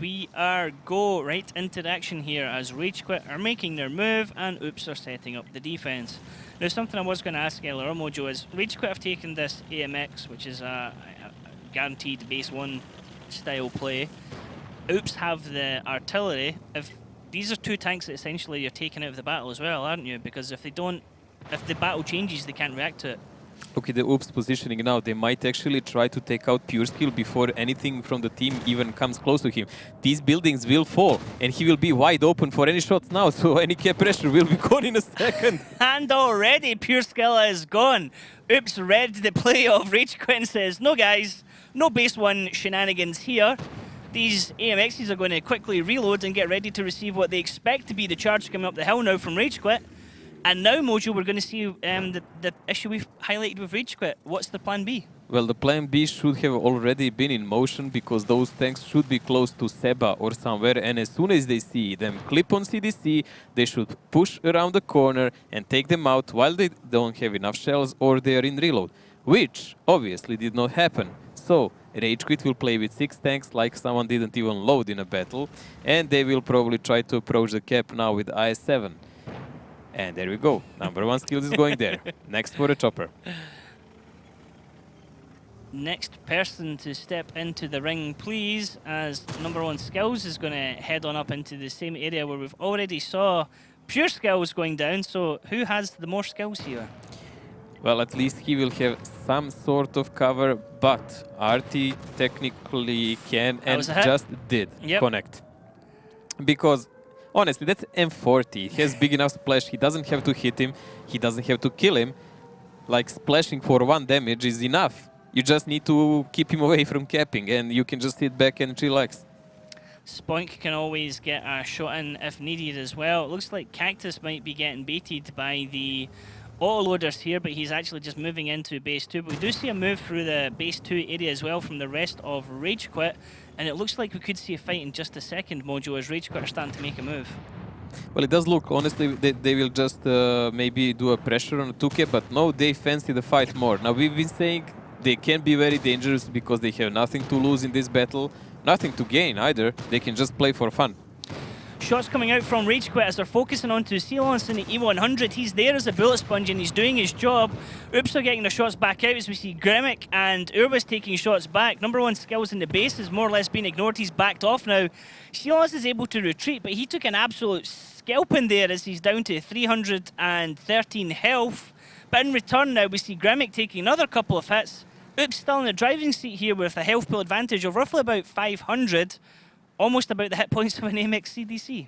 We are go right into the action here as Rage.Quit are making their move and Oops are setting up the defense. Now, something I was going to ask earlier on, Mojo, is Rage.Quit have taken this AMX, which is a guaranteed base 1 style play. Oops have the artillery. If these are two tanks that essentially you're taking out of the battle as well, aren't you? Because if the battle changes, they can't react to it. Okay, the Oops positioning now, they might actually try to take out Pure Skill before anything from the team even comes close to him. These buildings will fall, and he will be wide open for any shots now, so any cap pressure will be gone in a second. And already Pure Skill is gone. Oops read the play of Rage.Quit and says, no guys, no base 1 shenanigans here. These AMXs are going to quickly reload and get ready to receive what they expect to be the charge coming up the hill now from Rage.Quit. And now, Mojo, we're going to see the issue we've highlighted with Rage.Quit. What's the plan B? Well, the plan B should have already been in motion because those tanks should be close to Seba or somewhere, and as soon as they see them clip on CDC, they should push around the corner and take them out while they don't have enough shells or they are in reload, which obviously did not happen. So, Rage.Quit will play with 6 tanks like someone didn't even load in a battle, and they will probably try to approach the cap now with IS-7. And there we go. Number 1 skills is going there. Next for a chopper. Next person to step into the ring, please, as number 1 skills is going to head on up into the same area where we've already saw Pure Skills going down. So who has the more skills here? Well, at least he will have some sort of cover, but RT technically can and just did connect. Because honestly, that's M40. He has big enough splash. He doesn't have to hit him. He doesn't have to kill him. Like, splashing for 1 damage is enough. You just need to keep him away from capping, and you can just sit back and relax. Spoink can always get a shot in if needed as well. It looks like Cactus might be getting baited by the autoloaders here, but he's actually just moving into base 2. But we do see a move through the base 2 area as well from the rest of Rage.Quit, and it looks like we could see a fight in just a second, Mojo, as Rage.Quit are starting to make a move. Well, it does look, honestly, they will just maybe do a pressure on 2K, but no, they fancy the fight more. Now, we've been saying they can be very dangerous because they have nothing to lose in this battle, nothing to gain either. They can just play for fun. Shots coming out from Rage.Quit as they're focusing onto Ceylons in the E100. He's there as a bullet sponge and he's doing his job. Oops are getting their shots back out as we see Gremic and Urwis taking shots back. Number 1 skills in the base is more or less being ignored. He's backed off now. Ceylons is able to retreat, but he took an absolute scalping there as he's down to 313 health. But in return now, we see Gremic taking another couple of hits. Oops still in the driving seat here with a health pool advantage of roughly about 500. Almost about the hit points of an AMX CDC.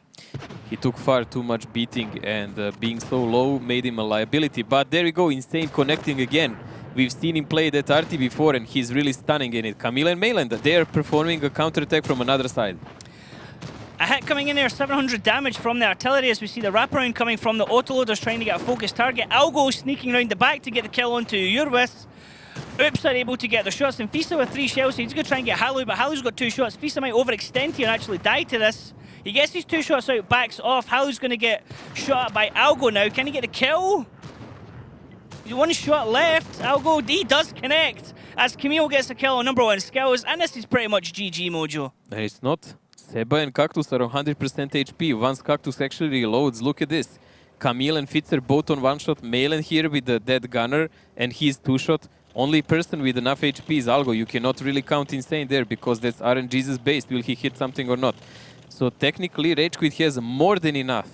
He took far too much beating, and being so low made him a liability. But there we go, Insane connecting again. We've seen him play that RT before, and he's really stunning in it. Camille and Mayland, they are performing a counterattack from another side. A hit coming in there, 700 damage from the artillery as we see the wraparound coming from the autoloaders trying to get a focused target. Algo sneaking around the back to get the kill onto Urwis. Oops are able to get their shots, and Fisa with 3 shells, so he's going to try and get Halu, but Halu's got 2 shots. Fisa might overextend here and actually die to this. He gets his 2 shots out, backs off. Halu's going to get shot at by Algo now. Can he get the kill? 1 shot left. Algo, he does connect as Camille gets a kill on number 1 skills, and this is pretty much GG, Mojo. And it's not. Seba and Cactus are on 100% HP. Once Cactus actually reloads, look at this. Camille and Fitz are both on 1 shot. Maylen here with the dead gunner, and he's 2 shot. Only person with enough HP is Algo. You cannot really count Insane there because that's RNG's based. Will he hit something or not? So technically, Rage.Quit has more than enough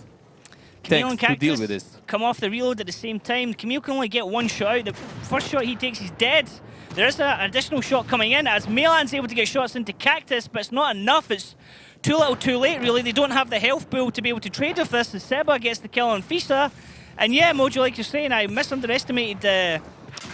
tanks to deal with this. Come off the reload at the same time. Camille can only get 1 shot out. The first shot he takes is dead. There is an additional shot coming in as Maylan's able to get shots into Cactus, but it's not enough. It's too little too late, really. They don't have the health pool to be able to trade with this. And Seba gets the kill on Fisa. And yeah, Mojo, like you're saying, I misunderestimated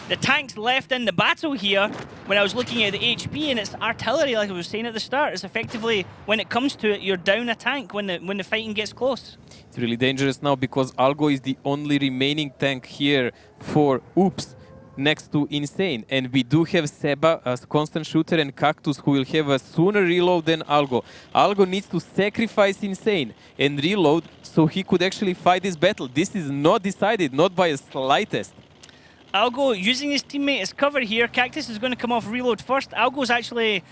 the tanks left in the battle here when I was looking at the HP, and it's artillery, like I was saying at the start. It's effectively, when it comes to it, you're down a tank when the fighting gets close. It's really dangerous now because Algo is the only remaining tank here for Oops next to Insane. And we do have Seba as constant shooter and Cactus who will have a sooner reload than Algo. Algo needs to sacrifice Insane and reload so he could actually fight this battle. This is not decided, not by a slightest. Algo using his teammate as cover here. Cactus is going to come off reload first. Algo's actually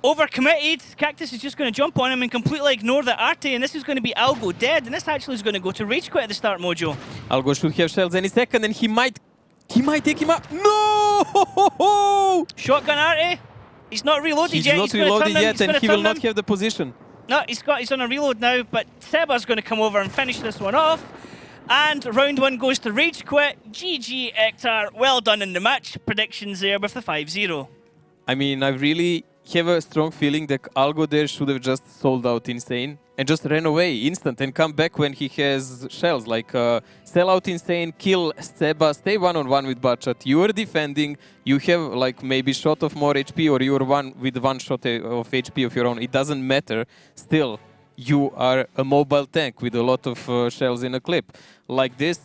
Overcommitted. Cactus is just going to jump on him and completely ignore the Arte, and this is going to be Algo dead, and this actually is going to go to Rage Quit at the start, Mojo. Algo should have shells any second, and he might take him out. No! Shotgun Arte. He's not reloaded He's yet. not reloaded yet, and he will not him. have the position. No, he's on a reload now, but Seba's going to come over and finish this one off. And round 1 goes to Rage Quit. GG, Ektar. Well done in the match. Predictions there with the 5-0. I mean, I really have a strong feeling that Algo there should have just sold out Insane and just ran away instant and come back when he has shells. Like, sell out Insane, kill Seba, stay one-on-one with Bachat. You are defending, you have like maybe shot of more HP, or you are with one shot of HP of your own. It doesn't matter. Still, you are a mobile tank with a lot of shells in a clip. Like this,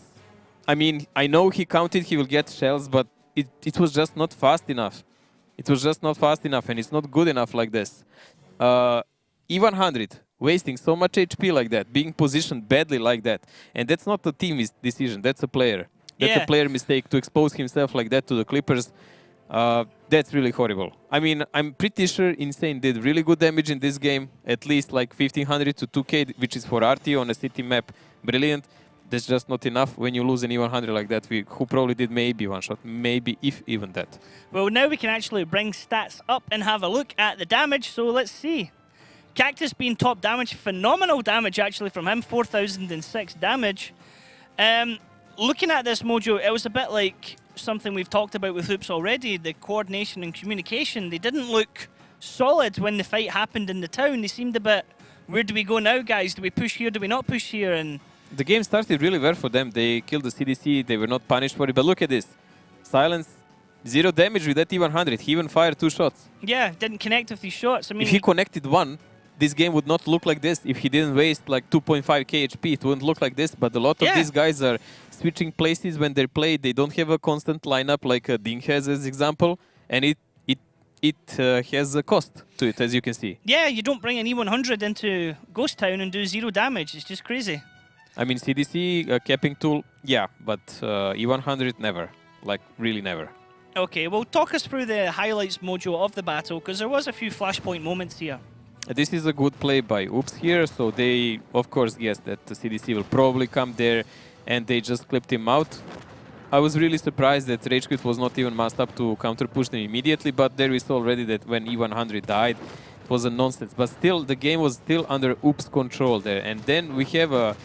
I mean, I know he counted he will get shells, but it was just not fast enough. It was just not fast enough, and it's not good enough like this. E100, wasting so much HP like that, being positioned badly like that. And that's not a team decision, that's a player. That's a player mistake to expose himself like that to the Clippers. That's really horrible. I mean, I'm pretty sure Insane did really good damage in this game, at least like 1500 to 2k, which is for RT on a city map. Brilliant. That's just not enough when you lose an E100 like that, who probably did maybe one shot, maybe if even that. Well, now we can actually bring stats up and have a look at the damage, so let's see. Cactus being top damage, phenomenal damage actually from him, 4006 damage. Looking at this, Mojo, it was a bit like something we've talked about with Oops already, the coordination and communication. They didn't look solid when the fight happened in the town. They seemed a bit, where do we go now, guys? Do we push here, do we not push here? And the game started really well for them. They killed the CDC, they were not punished for it, but look at this. Silence, 0 damage with that T100. He even fired 2 shots. Yeah, didn't connect with these shots. I mean, if he connected 1, this game would not look like this. If he didn't waste like 2.5k HP, it wouldn't look like this. But a lot of these guys are switching places when they play. They don't have a constant lineup like Ding has as example, and it has a cost to it, as you can see. Yeah, you don't bring an E100 into Ghost Town and do 0 damage. It's just crazy. I mean, CDC, capping tool, yeah, but E100, never. Like, really never. Okay, well, talk us through the highlights, Mojo, of the battle, because there was a few flashpoint moments here. This is a good play by Oops here, so they, of course, guessed that the CDC will probably come there, and they just clipped him out. I was really surprised that Rage.Quit was not even masked up to counter-push them immediately, but there we saw already that when E100 died, it was a nonsense. But still, the game was still under Oops' control there, and then we have a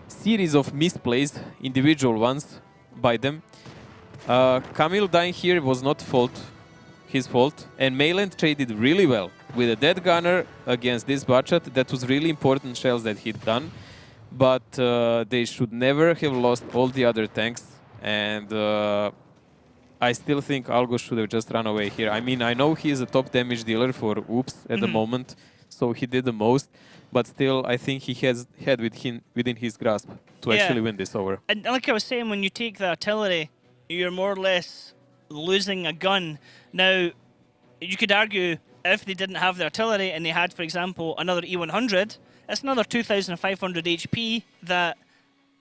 series of misplays, individual ones by them. Camille dying here was not his fault, and Mayland traded really well with a dead gunner against this Bachat. That was really important shells that he'd done, but they should never have lost all the other tanks, and I still think Algo should have just run away here. I mean, I know he is a top damage dealer for Oops at the moment, so he did the most, but still, I think he had within his grasp to actually win this over. And like I was saying, when you take the artillery, you're more or less losing a gun. Now, you could argue if they didn't have the artillery and they had, for example, another E100, it's another 2,500 HP that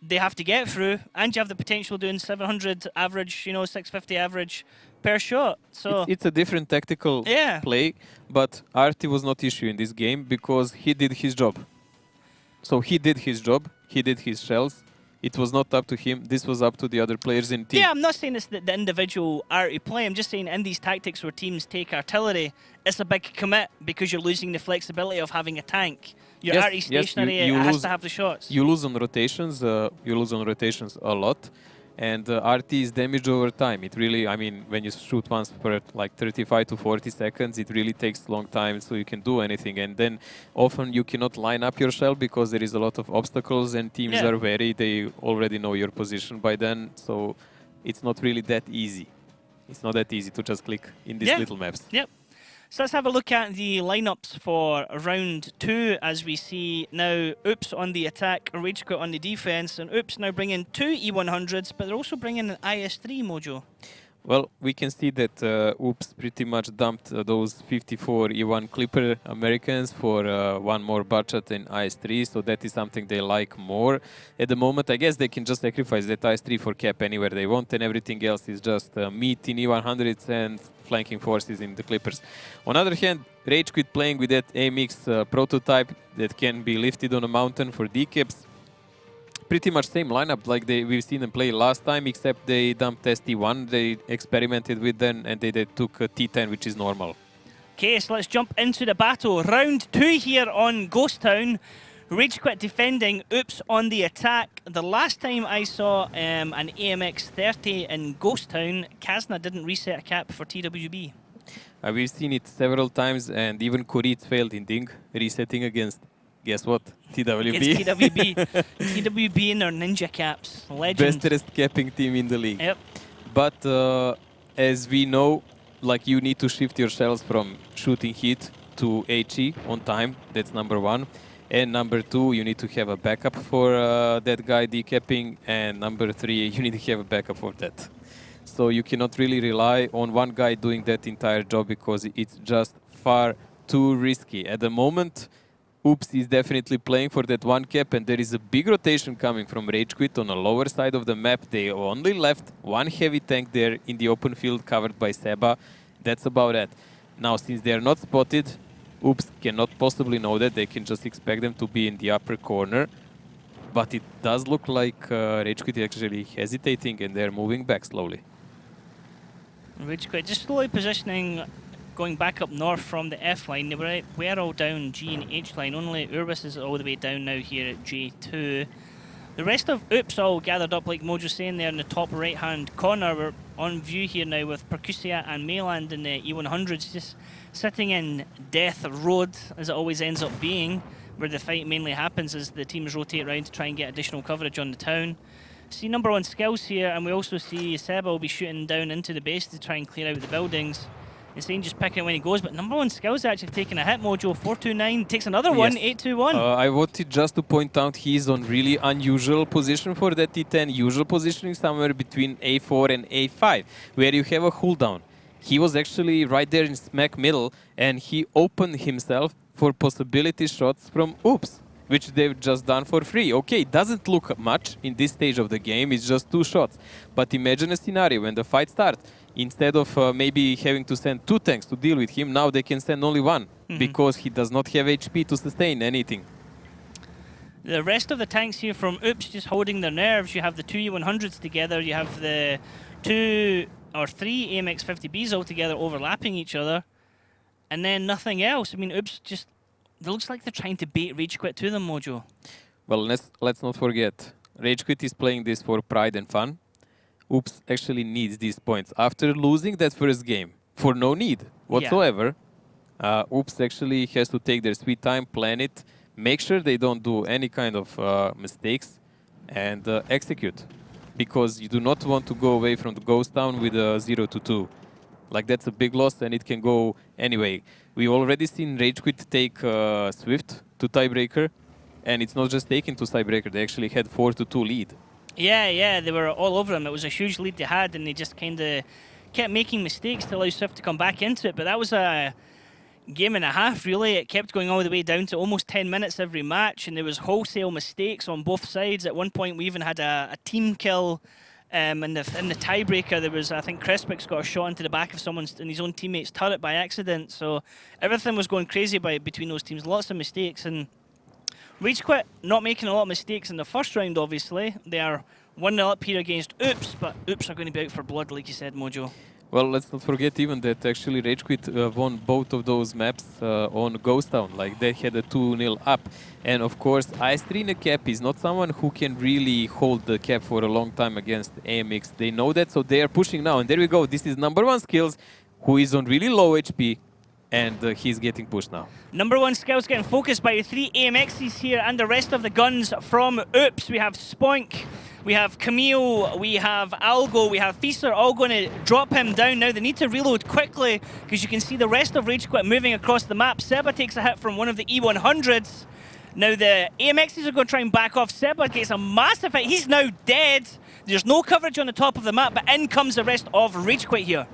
they have to get through, and you have the potential doing 700 average, 650 average per shot. So it's a different tactical play, but RT was not issue in this game because he did his job. So he did his job, he did his shells. It was not up to him, this was up to the other players in the team. Yeah, I'm not saying it's the individual RT play, I'm just saying in these tactics where teams take artillery, it's a big commit because you're losing the flexibility of having a tank. Your RT stationary has to have the shots. You lose on rotations, a lot. And RT is damaged over time. It really, I mean, when you shoot once per like 35 to 40 seconds, it really takes a long time so you can do anything. And then often you cannot line up your shell because there is a lot of obstacles and teams are wary. They already know your position by then. So it's not really that easy. It's not that easy to just click in these little maps. Yep. So let's have a look at the lineups for round 2 as we see now Oops on the attack, Rage.Quit on the defense, and Oops now bringing 2 E100s, but they're also bringing an IS-3, Mojo. Well, we can see that Oops pretty much dumped those 54 E1 Clipper Americans for one more budget in IS-3, so that is something they like more. At the moment, I guess they can just sacrifice that IS-3 for cap anywhere they want, and everything else is just meat in E100s and flanking forces in the Clippers. On the other hand, Rage.Quit playing with that AMX prototype that can be lifted on a mountain for decaps. Pretty much same lineup like we've seen them play last time, except they dumped ST1, they experimented with them, and they took a T10, which is normal. Okay, so let's jump into the battle. Round 2 here on Ghost Town. Rage.Quit defending, Oops on the attack. The last time I saw an AMX 30 in Ghost Town, Kazna didn't reset a cap for TWB. We've seen it several times, and even Korit failed in Ding, resetting against, guess what? TWB. Against TWB. TWB in their ninja caps. Legend. Bestest capping team in the league. Yep. But as we know, like, you need to shift your shells from shooting hit to HE on time. That's number 1. And number 2, you need to have a backup for that guy decapping. And number 3, you need to have a backup for that. So you cannot really rely on one guy doing that entire job because it's just far too risky. At the moment, Oops is definitely playing for that one cap, and there is a big rotation coming from Rage.Quit on the lower side of the map. They only left one heavy tank there in the open field covered by Seba. That's about it. Now, since they are not spotted, Oops cannot possibly know that. They can just expect them to be in the upper corner. But it does look like Rage.Quit is actually hesitating, and they're moving back slowly. Rage.Quit just slowly positioning, going back up north from the F line. They were all down G and H line. Only Urbis is all the way down now here at J2. The rest of Oops all gathered up, like Mojo's saying there, in the top right-hand corner. We're on view here now with Percusia and Mayland in the E100s, just sitting in Death Road, as it always ends up being, where the fight mainly happens as the teams rotate around to try and get additional coverage on the town. See number 1 skills here, and we also see Seba will be shooting down into the base to try and clear out the buildings. Insane just picking it when he goes, but number 1 skills actually taking a hit. Mojo 429 takes another one, 821. I wanted just to point out he's on really unusual position for that T10. Usual positioning somewhere between A4 and A5, where you have a cooldown. He was actually right there in smack middle, and he opened himself for possibility shots from Oops, which they've just done for free. Okay, it doesn't look much in this stage of the game, it's just 2 shots. But imagine a scenario when the fight starts. Instead of maybe having to send 2 tanks to deal with him, now they can send only 1 because he does not have HP to sustain anything. The rest of the tanks here from Oops just holding their nerves. You have the 2 E100s together, you have the 2 or 3 AMX 50Bs all together overlapping each other, and then nothing else. I mean, Oops just, it looks like they're trying to bait Rage.Quit to them, Mojo. Well, let's not forget, Rage.Quit is playing this for pride and fun. Oops actually needs these points. After losing that first game, for no need whatsoever, Oops actually has to take their sweet time, plan it, make sure they don't do any kind of mistakes, and execute. Because you do not want to go away from the ghost town with a 0-2. Like, that's a big loss, and it can go anyway. We've already seen Rage.Quit take Swift to tiebreaker, and it's not just taken to tiebreaker, they actually had 4-2 lead. Yeah, they were all over him. It was a huge lead they had, and they just kind of kept making mistakes to allow Swift to come back into it. But that was a game and a half, really. It kept going all the way down to almost 10 minutes every match, and there was wholesale mistakes on both sides. At one point, we even had a team kill in the tiebreaker. There was, I think, Crespix got a shot into the back of someone's in his own teammate's turret by accident. So everything was going crazy between those teams. Lots of mistakes, and Rage.Quit not making a lot of mistakes in the first round, obviously. They are 1-0 up here against Oops, but Oops are going to be out for blood, like you said, Mojo. Well, let's not forget even that actually Rage.Quit won both of those maps on Ghost Town. Like, they had a 2-0 up. And of course, IS-3 in a cap is not someone who can really hold the cap for a long time against AMX. They know that, so they are pushing now. And there we go. This is number 1 skills, who is on really low HP. And he's getting pushed now. Number 1 skills getting focused by the 3 AMXs here and the rest of the guns from Oops. We have Spoink, we have Camille, we have Algo, we have Feaster, all going to drop him down now. They need to reload quickly because you can see the rest of Rage.Quit moving across the map. Seba takes a hit from one of the E100s. Now the AMXs are going to try and back off. Seba gets a massive hit. He's now dead. There's no coverage on the top of the map, but in comes the rest of Rage.Quit here.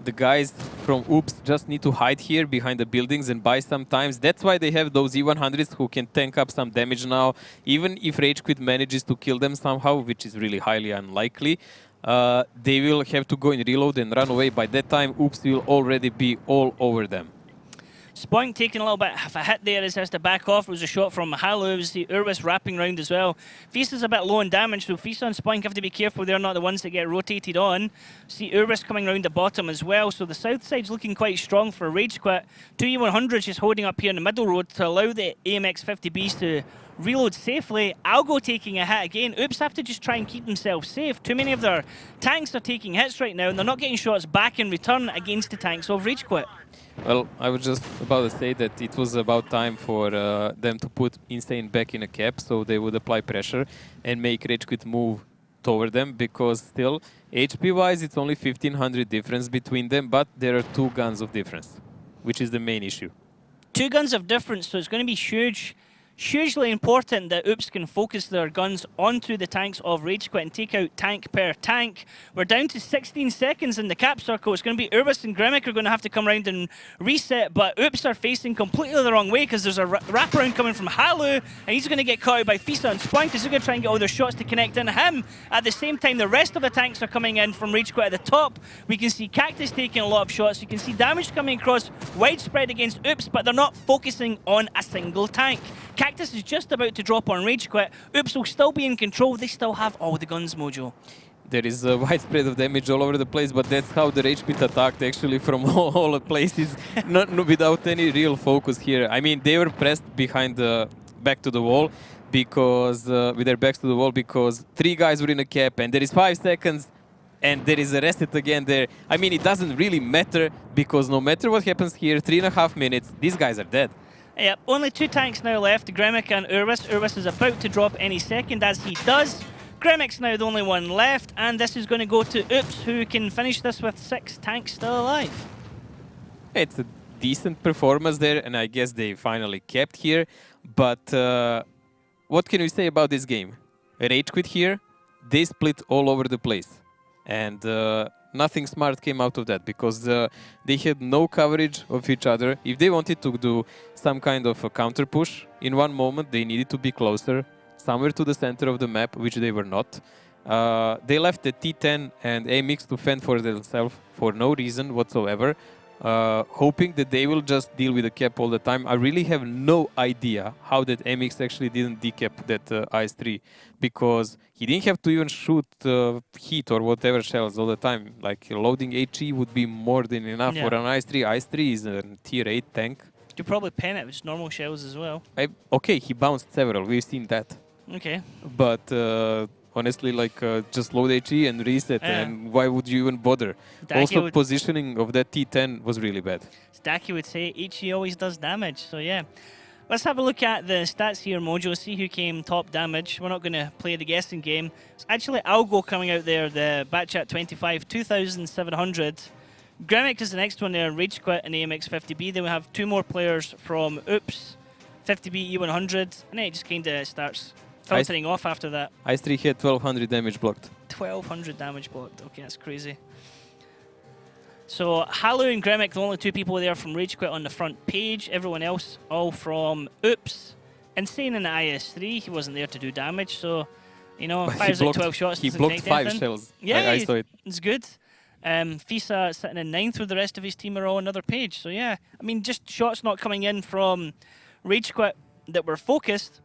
The guys from Oops just need to hide here behind the buildings and buy some times. That's why they have those E100s who can tank up some damage now. Even if Rage.Quit manages to kill them somehow, which is really highly unlikely, they will have to go in reload and run away. By that time, Oops will already be all over them. Spoink taking a little bit of a hit there as he has to back off. It was a shot from Halu. We see Urwis wrapping round as well. Fisa's a bit low in damage, so Fisa and Spoink have to be careful. They're not the ones that get rotated on. See Urwis coming round the bottom as well. So the south side's looking quite strong for Rage.Quit. 2 E100s just holding up here in the middle road to allow the AMX 50Bs to reload safely. Algo taking a hit again. Oops have to just try and keep themselves safe. Too many of their tanks are taking hits right now, and they're not getting shots back in return against the tanks of Rage.Quit. Well, I was just about to say that it was about time for them to put Insane back in a cap, so they would apply pressure and make Rage.Quit move toward them, because still, HP-wise, it's only 1500 difference between them, but there are 2 guns of difference, which is the main issue. 2 guns of difference, so it's going to be hugely important that Oops can focus their guns onto the tanks of Rage.Quit and take out tank per tank. We're down to 16 seconds in the cap circle. It's going to be Urwis and Gremic are going to have to come around and reset, but Oops are facing completely the wrong way because there's a wraparound coming from Halu, and he's going to get caught out by Fisa and Spoink because they're going to try and get all their shots to connect in him. At the same time, the rest of the tanks are coming in from Rage.Quit at the top. We can see Cactus taking a lot of shots. You can see damage coming across widespread against Oops, but they're not focusing on a single tank. Cactus is just about to drop on Rage.Quit. Oops will still be in control. They still have all the guns, Mojo. There is a widespread of damage all over the place, but that's how the Rage.Quit attacked, actually, from all the places, not without any real focus here. I mean, they were pressed behind the back to the wall, because with their backs to the wall, because 3 guys were in a cap, and there is 5 seconds, and there is a reset again there. I mean, it doesn't really matter, because no matter what happens here, 3.5 minutes, these guys are dead. Yep, only 2 tanks now left, Gremic and Urwis. Urwis is about to drop any second as he does. Gremic's now the only one left, and this is going to go to Oops, who can finish this with 6 tanks still alive. It's a decent performance there, and I guess they finally kept here. But what can we say about this game? Rage.Quit here, they split all over the place. And nothing smart came out of that, because they had no coverage of each other. If they wanted to do some kind of a counter push, in one moment they needed to be closer, somewhere to the center of the map, which they were not. They left the T10 and AMX to fend for themselves for no reason whatsoever, hoping that they will just deal with the cap all the time. I really have no idea how that AMX actually didn't decap that IS-3, because he didn't have to even shoot heat or whatever shells all the time. Like, loading HE would be more than enough for an IS-3. IS-3 is a tier 8 tank. You probably pen it with just normal shells as well. Okay, he bounced several, we've seen that. Okay. But honestly, like, just load HE and reset, and why would you even bother? Also, positioning of that T10 was really bad. Stacky would say HE always does damage, so yeah. Let's have a look at the stats here, Mojo, see who came top damage. We're not going to play the guessing game. It's actually Algo coming out there, the Batchat 25, 2,700. Gremic is the next one there, Rage.Quit and AMX 50B. Then we have 2 more players from Oops, 50B, E100, and then it just kind of starts filtering off after that. IS-3 had 1200 damage blocked. 1200 damage blocked, okay, that's crazy. So Halu and Gremic, the only 2 people there from Rage.Quit on the front page. Everyone else, all from Oops. Insane in the IS-3, he wasn't there to do damage, so, you know, fires out 12 shots. He blocked 5 shells. Yeah, I saw it. It's good. Fisa sitting in 9th with the rest of his team are all on another page. So yeah, I mean, just shots not coming in from Rage.Quit that were focused.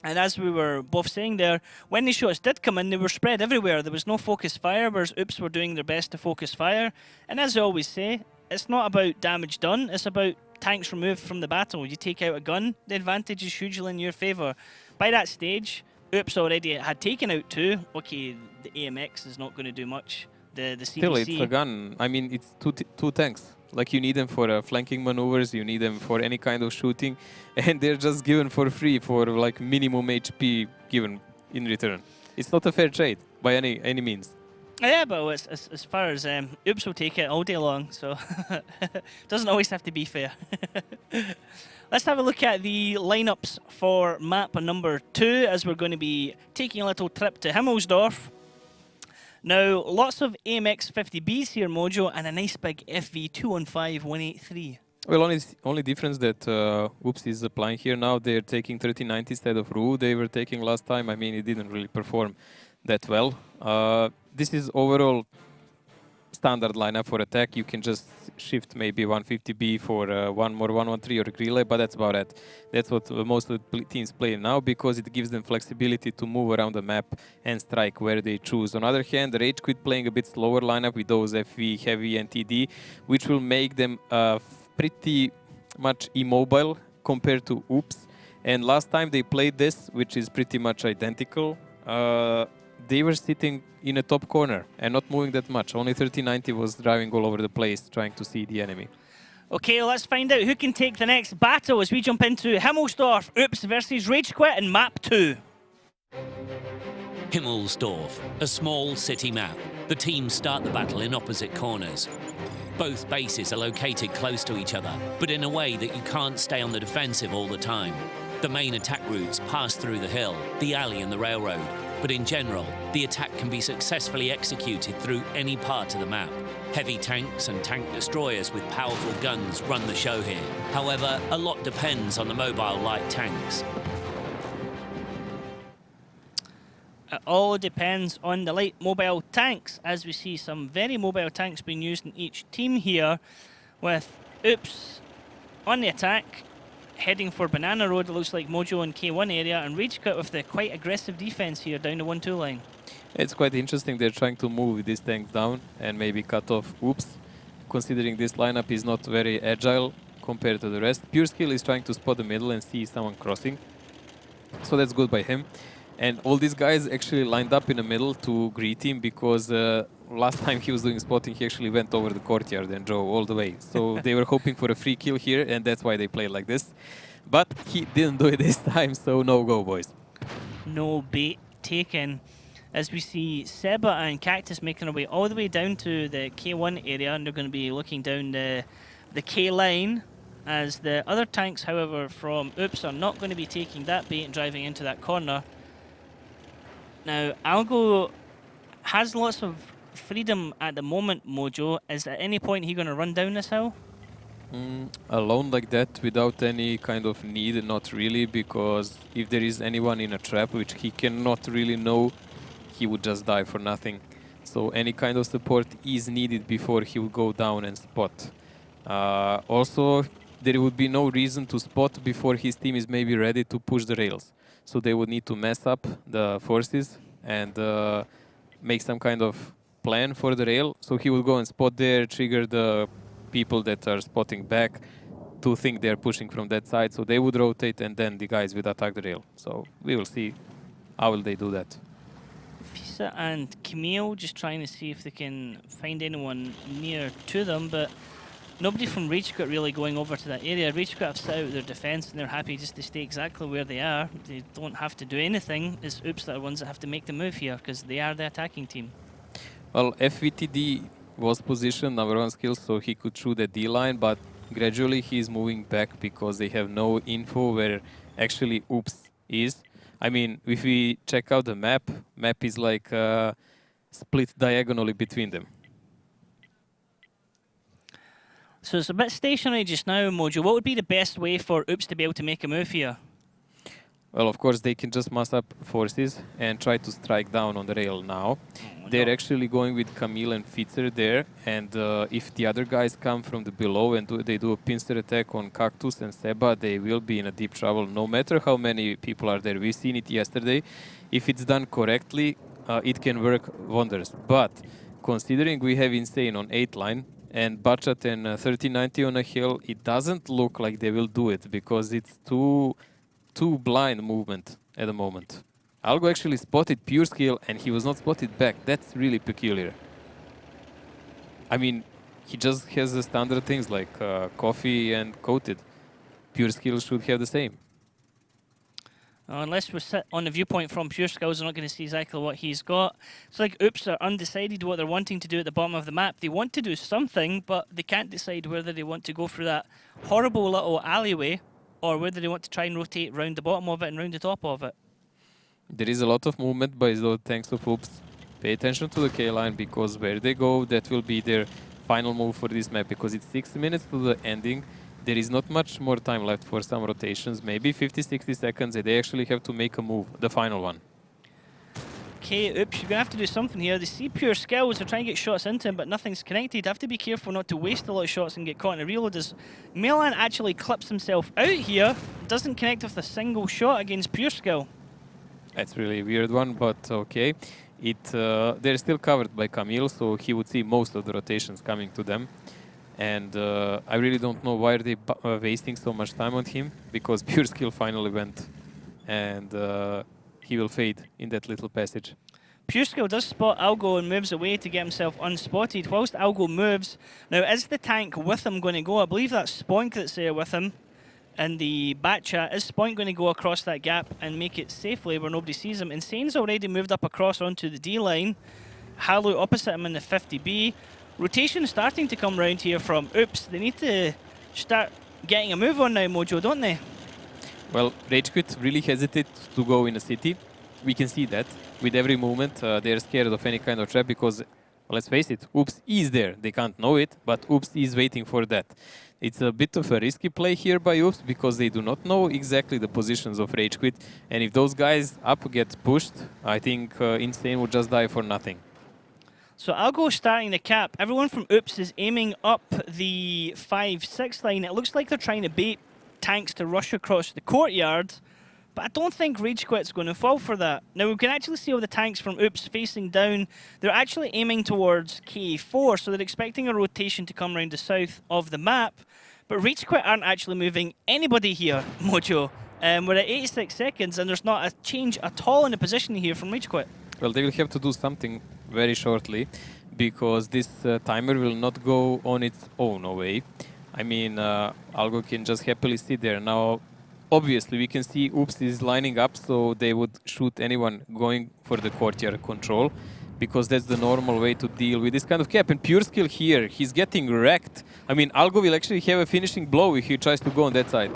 And as we were both saying there, when these shots did come in, they were spread everywhere. There was no focus fire, whereas Oops were doing their best to focus fire. And as I always say, it's not about damage done, it's about tanks removed from the battle. You take out a gun, the advantage is hugely in your favour. By that stage, Oops already had taken out 2. Okay, the AMX is not going to do much. The CDC. Still, it's a gun. I mean, it's two tanks. Like, you need them for flanking maneuvers, you need them for any kind of shooting, and they're just given for free for like minimum HP given in return. It's not a fair trade by any means. Yeah, but as far as Oops will take it all day long, so doesn't always have to be fair. Let's have a look at the lineups for map number 2, as we're going to be taking a little trip to Himmelsdorf. Now, lots of AMX 50Bs here, Mojo, and a nice big FV 215 183. Well, only difference that Oops is applying here now. They're taking 3090 instead of Ru. They were taking last time. I mean, it didn't really perform that well. This is overall standard lineup for attack. You can just shift maybe 150B for one more 113 or relay, but that's about it. That's what most of the teams play now because it gives them flexibility to move around the map and strike where they choose. On the other hand, Rage.Quit playing a bit slower lineup with those FV, Heavy and TD, which will make them pretty much immobile compared to Oops. And last time they played this, which is pretty much identical, they were sitting in a top corner and not moving that much. Only 3090 was driving all over the place, trying to see the enemy. Okay, let's find out who can take the next battle as we jump into Himmelsdorf, Oops versus Rage.Quit in map 2. Himmelsdorf, a small city map. The teams start the battle in opposite corners. Both bases are located close to each other, but in a way that you can't stay on the defensive all the time. The main attack routes pass through the hill, the alley and the railroad, but in general, the attack can be successfully executed through any part of the map. Heavy tanks and tank destroyers with powerful guns run the show here. However, a lot depends on the mobile light tanks. It all depends on the light mobile tanks, as we see some very mobile tanks being used in each team here, with Oops on the attack, heading for Banana Road, it looks like Mojo in K1 area, and Rage.Quit with the quite aggressive defense here down the 1-2 line. It's quite interesting. They're trying to move these tanks down and maybe cut off Oops, considering this lineup is not very agile compared to the rest. Pure Skill is trying to spot the middle and see someone crossing, so that's good by him. And all these guys actually lined up in the middle to greet him because last time he was doing spotting, he actually went over the courtyard and drove all the way. So they were hoping for a free kill here, and that's why they played like this. But he didn't do it this time, so no go, boys. No bait taken. As we see Seba and Cactus making their way all the way down to the K1 area, and they're going to be looking down the K line. As the other tanks, however, from Oops are not going to be taking that bait and driving into that corner. Now, Algo has lots of freedom at the moment, Mojo. Is at any point he going to run down this hill? Alone like that, without any kind of need, not really, because if there is anyone in a trap, which he cannot really know, he would just die for nothing. So any kind of support is needed before he will go down and spot. Also, there would be no reason to spot before his team is maybe ready to push the rails. So they would need to mess up the forces and make some kind of plan for the rail. So he would go and spot there, trigger the people that are spotting back to think they're pushing from that side. So they would rotate and then the guys would attack the rail. So we will see how will they do that. Fisa and Camille just trying to see if they can find anyone near to them, but nobody from Rage.Quit really going over to that area. Rage.Quit have set out their defense and they're happy just to stay exactly where they are. They don't have to do anything. It's Oops that are ones that have to make the move here because they are the attacking team. Well, FVTD was positioned number 1 skill, so he could shoot the D line, but gradually he's moving back because they have no info where actually Oops is. I mean, if we check out the map is like split diagonally between them. So it's a bit stationary just now, Mojo. What would be the best way for Oops to be able to make a move here? Well, of course, they can just mass up forces and try to strike down on the rail now. They're actually going with Camille and Fitzer there, and if the other guys come from the below and they do a pincer attack on Cactus and Seba, they will be in a deep trouble, no matter how many people are there. We've seen it yesterday. If it's done correctly, it can work wonders. But considering we have Insane on 8 line, and Bachat and 3090 on a hill, it doesn't look like they will do it because it's too blind movement at the moment. Algo actually spotted Pure Skill and he was not spotted back. That's really peculiar. I mean, he just has the standard things like coffee and coated. Pure Skill should have the same. Unless we sit on the viewpoint from Pure Skills, we're not going to see exactly what he's got. It's like Oops are undecided what they're wanting to do at the bottom of the map. They want to do something, but they can't decide whether they want to go through that horrible little alleyway or whether they want to try and rotate round the bottom of it and round the top of it. There is a lot of movement by those tanks of Oops. Pay attention to the K line, because where they go, that will be their final move for this map, because it's 6 minutes to the ending. There is not much more time left for some rotations, maybe 50-60 seconds, and they actually have to make a move, the final one. Okay, Oops, you're going to have to do something here. They see pure skills, they're trying to get shots into him, but nothing's connected. Have to be careful not to waste a lot of shots and get caught in a reload, as Milan actually clips himself out here, doesn't connect with a single shot against pure skill. That's really a weird one, but okay. They're still covered by Camille, so he would see most of the rotations coming to them. And I really don't know why they wasting so much time on him, because pure skill finally went, and he will fade in that little passage. Pure skill does spot Algo and moves away to get himself unspotted. Whilst Algo moves, now is the tank with him going to go? I believe that's Spoink that's there with him. And the bat chat, is Spoink going to go across that gap and make it safely where nobody sees him? Insane's already moved up across onto the D line. Halu opposite him in the 50B. Rotation starting to come round here from Oops. They need to start getting a move on now, Mojo, don't they? Well, Rage.Quit really hesitate to go in a city. We can see that with every movement. They're scared of any kind of trap because, let's face it, Oops is there. They can't know it, but Oops is waiting for that. It's a bit of a risky play here by Oops because they do not know exactly the positions of Rage.Quit. And if those guys up get pushed, I think Insane would just die for nothing. So Algo starting the cap. Everyone from Oops is aiming up the 5-6 line. It looks like they're trying to bait tanks to rush across the courtyard, but I don't think Rage.Quit's going to fall for that. Now we can actually see all the tanks from Oops facing down. They're actually aiming towards K4, so they're expecting a rotation to come around the south of the map, but Rage.Quit aren't actually moving anybody here, Mojo. We're at 86 seconds and there's not a change at all in the position here from Rage.Quit. Well, they will have to do something very shortly because this timer will not go on its own away. I mean, Algo can just happily sit there. Now, obviously, we can see Oops is lining up, so they would shoot anyone going for the courtyard control, because that's the normal way to deal with this kind of cap. And Pure Skill here, he's getting wrecked. I mean, Algo will actually have a finishing blow if he tries to go on that side.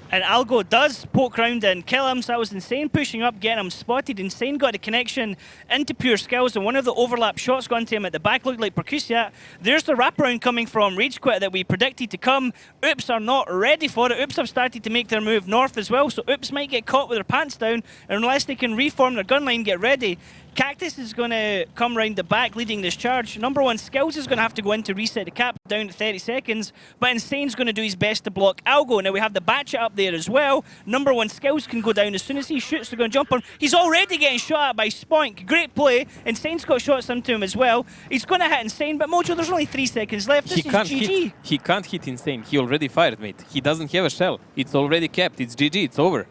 And Algo does poke round and kill him, so that was Insane pushing up, getting him spotted. Insane got a connection into Pure Skills, and one of the overlap shots gone to him at the back looked like Percusia. There's the wraparound coming from Rage.Quit that we predicted to come. Oops are not ready for it. Oops have started to make their move north as well, so Oops might get caught with their pants down, and unless they can reform their gun line, get ready. Cactus is going to come round the back leading this charge. Number one, Skills is going to have to go in to reset the cap down to 30 seconds, but Insane's going to do his best to block Algo. Now we have the Batchet up there as well. Number one, Skills can go down. As soon as he shoots, they're going to jump on. He's already getting shot at by Spoink. Great play. Insane's got shots into him as well. He's going to hit Insane, but Mojo, there's only 3 seconds left. This is GG. He can't hit Insane. He already fired, mate. He doesn't have a shell. It's already capped. It's GG. It's over.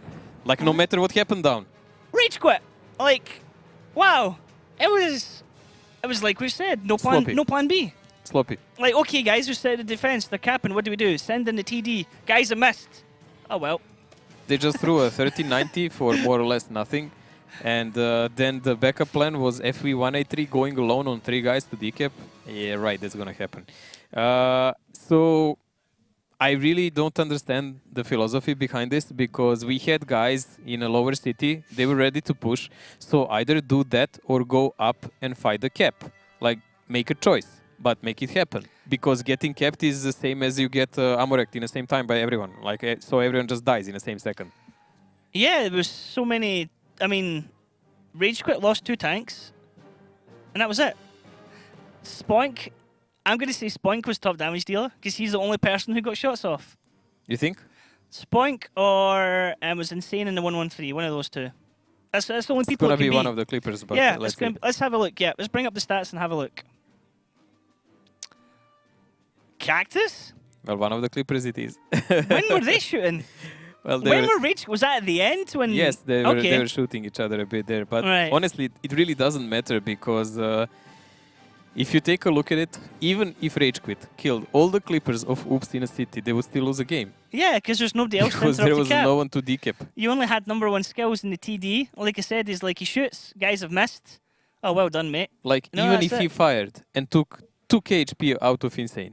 Like, no matter what happened down. Rage.Quit. Like, wow. It was like we said, no plan B. Sloppy. Like, okay, guys, we set the defense, they're capping. What do? Send in the TD. Guys are missed. Oh well. They just threw a 1390 for more or less nothing, and then the backup plan was FV183 going alone on 3 guys to decap. Yeah, right. That's gonna happen. So I really don't understand the philosophy behind this, because we had guys in a lower city, they were ready to push, so either do that or go up and fight the cap. Like, make a choice, but make it happen. Because getting capped is the same as you get Amorect in the same time by everyone. Like, so everyone just dies in the same second. Yeah, there was so many. I mean, Rage.Quit lost 2 tanks, and that was it. Spoink. I'm going to say Spoink was top damage dealer, because he's the only person who got shots off. You think? Spoink or was Insane in the 113, one of those 2. That's the only people it can be. It's going to be one of the Clippers, but yeah, let's have a look. Yeah, let's bring up the stats and have a look. Cactus? Well, one of the Clippers it is. When were they shooting? Well, when were Rage? Was that at the end? When? Yes, they were shooting each other a bit there. But honestly, it really doesn't matter, because if you take a look at it, even if Rage.Quit killed all the Clippers of Oops in a city, they would still lose a game. Yeah, because there's nobody else to because there was no one to decap. You only had number one Skills in the TD. Like I said, is like he shoots, guys have missed. Oh, well done, mate. Like, even if he fired and took 2k HP out of Insane,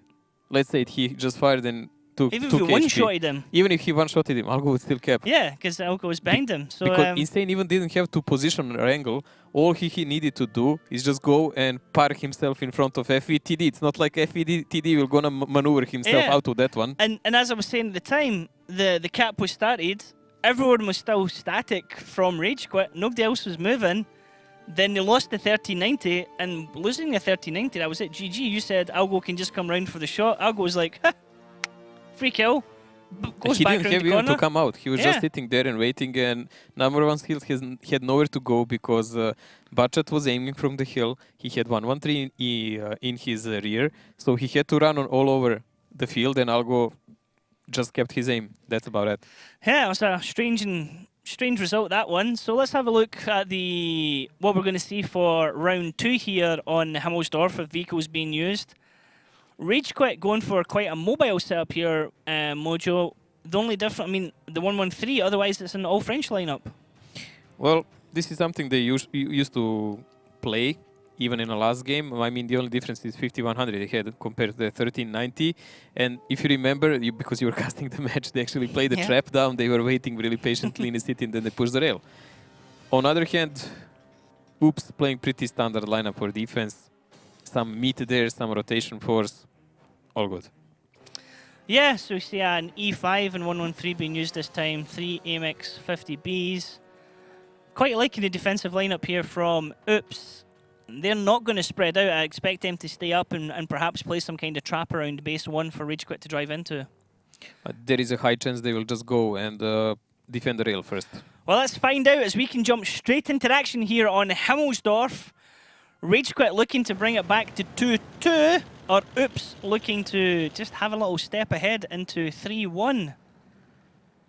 let's say he just fired and took Even if he HP. one-shotted him. Even if he one-shotted him, Algo would still cap. Yeah, because Algo was behind him. So Because Insane even didn't have to position or angle. All he needed to do is just go and park himself in front of FETD. It's not like FETD will gonna maneuver himself out of that one. And as I was saying at the time, the cap was started. Everyone was still static from Rage.Quit. Nobody else was moving. Then they lost the 1390, and losing the 1390, that was it. GG, you said Algo can just come round for the shot. Algo was like, ha, free kill. Goes He back didn't round have the even corner. to come out. He was just sitting there and waiting. And number one hill had nowhere to go because Bachat was aiming from the hill. He had 113 in his rear, so he had to run on all over the field. And Algo just kept his aim. That's about it. Yeah, it was a strange result, that one. So let's have a look at what we're going to see for round 2 here on Himmelsdorf with vehicles being used. Rage.Quit going for quite a mobile setup here, Mojo. The only difference, I mean, the 113, otherwise it's an all-French lineup. Well, this is something they used to play even in the last game. I mean, the only difference is 5100 they had compared to the 1390. And if you remember, because you were casting the match, they actually played the trap down. They were waiting really patiently in the city, and then they pushed the rail. On the other hand, Oops playing pretty standard lineup for defense. Some meat there, some rotation force. All good. Yeah, so we see an E5 and 113 being used this time. 3 AMX 50Bs. Quite liking the defensive lineup here from Oops. They're not going to spread out. I expect them to stay up and perhaps play some kind of trap around base 1 for Rage.Quit to drive into. There is a high chance they will just go and defend the rail first. Well, let's find out as we can jump straight into action here on Himmelsdorf. Rage.Quit looking to bring it back to 2-2, or Oops looking to just have a little step ahead into 3-1.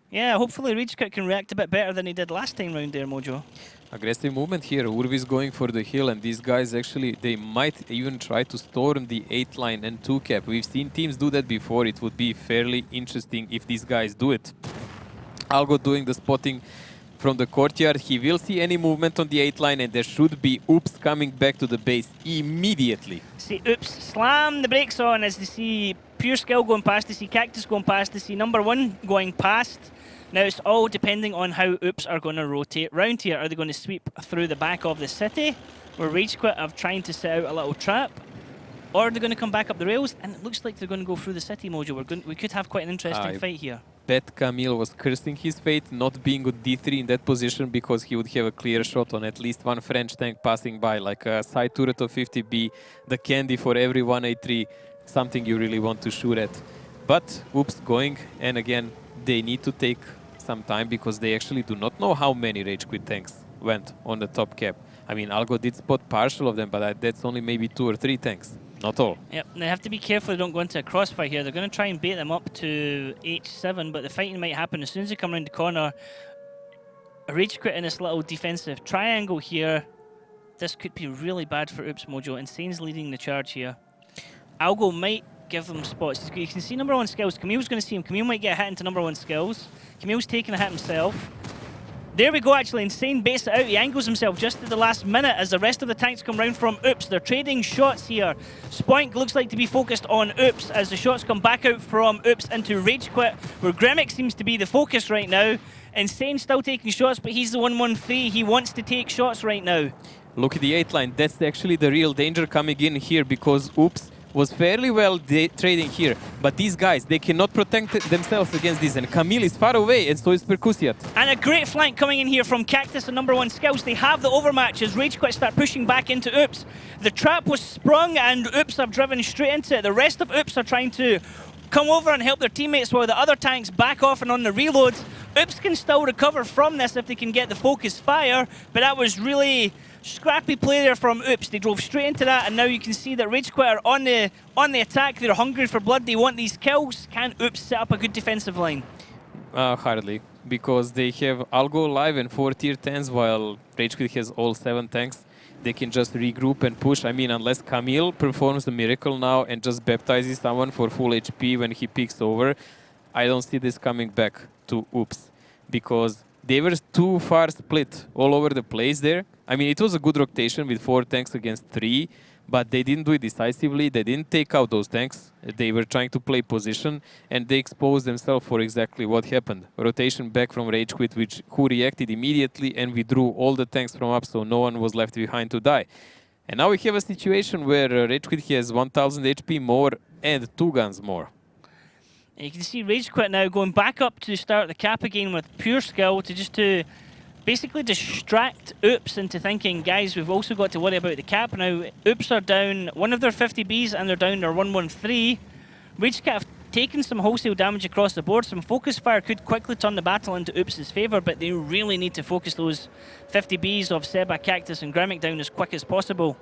Yeah, hopefully Rage.Quit can react a bit better than he did last time round there, Mojo. Aggressive movement here. Urvis going for the hill, and these guys actually, they might even try to storm the 8 line and 2 cap. We've seen teams do that before. It would be fairly interesting if these guys do it. Algo doing the spotting from the courtyard. He will see any movement on the 8 line, and there should be Oops coming back to the base immediately. See Oops slam the brakes on as they see Pure Skill going past, they see Cactus going past, they see number 1 going past. Now it's all depending on how Oops are going to rotate round here. Are they going to sweep through the back of the city, where Rage.Quit are trying to set out a little trap? Or are they going to come back up the rails? And it looks like they're going to go through the city, Mojo. We could have quite an interesting fight here. Bet Camille was cursing his fate not being on D3 in that position, because he would have a clear shot on at least one French tank passing by, like a side turret of 50B, the candy for every 183, something you really want to shoot at. But Oops going, and again, they need to take some time because they actually do not know how many Rage.Quit tanks went on the top cap. I mean, Algo did spot partial of them, but that's only maybe 2 or 3 tanks. Not all. Yep, and they have to be careful they don't go into a crossfire here. They're going to try and bait them up to H7, but the fighting might happen as soon as they come around the corner. Rage.Quit in this little defensive triangle here. This could be really bad for Oops, Mojo. Insane's leading the charge here. Algo might give them spots. You can see number 1 skills. Camille's going to see him. Camille might get a hit into number 1 skills. Camille's taking a hit himself. There we go, actually. Insane baits it out. He angles himself just at the last minute as the rest of the tanks come round from Oops. They're trading shots here. Spoink looks like to be focused on Oops as the shots come back out from Oops into Rage.Quit, where Gremic seems to be the focus right now. Insane still taking shots, but he's the 113. He wants to take shots right now. Look at the 8 line. That's actually the real danger coming in here, because Oops was fairly well trading here. But these guys, they cannot protect themselves against this. And Camille is far away, and so is Percusiat. And a great flank coming in here from Cactus and number 1 skills. They have the overmatch as Rage.Quit start pushing back into Oops. The trap was sprung, and Oops have driven straight into it. The rest of Oops are trying to come over and help their teammates while the other tanks back off and on the reloads. Oops can still recover from this if they can get the focus fire, but that was really scrappy play there from Oops. They drove straight into that, and now you can see that Rage.Quit are on the attack. They're hungry for blood. They want these kills. Can Oops set up a good defensive line? Hardly, because they have Algo alive and 4 tier 10s, while Rage.Quit has all 7 tanks. They can just regroup and push. I mean, unless Camille performs the miracle now and just baptizes someone for full HP when he peeks over, I don't see this coming back to Oops, because they were too far split all over the place there. I mean, it was a good rotation with 4 tanks against 3, But they didn't do it decisively. They didn't take out those tanks. They were trying to play position, and they exposed themselves for exactly what happened. Rotation back from Rage.Quit, who reacted immediately and withdrew all the tanks from up, so no one was left behind to die. And now we have a situation where Rage.Quit has 1000 HP more and 2 guns more. And you can see Rage.Quit now going back up to start the cap again with pure skill to basically distract Oops into thinking, guys, we've also got to worry about the cap now. Oops are down one of their 50Bs and they're down their 113. Rage.Quit have taken some wholesale damage across the board. Some focus fire could quickly turn the battle into Oops' favour, but they really need to focus those 50Bs of Seba, Cactus and Gremic down as quick as possible.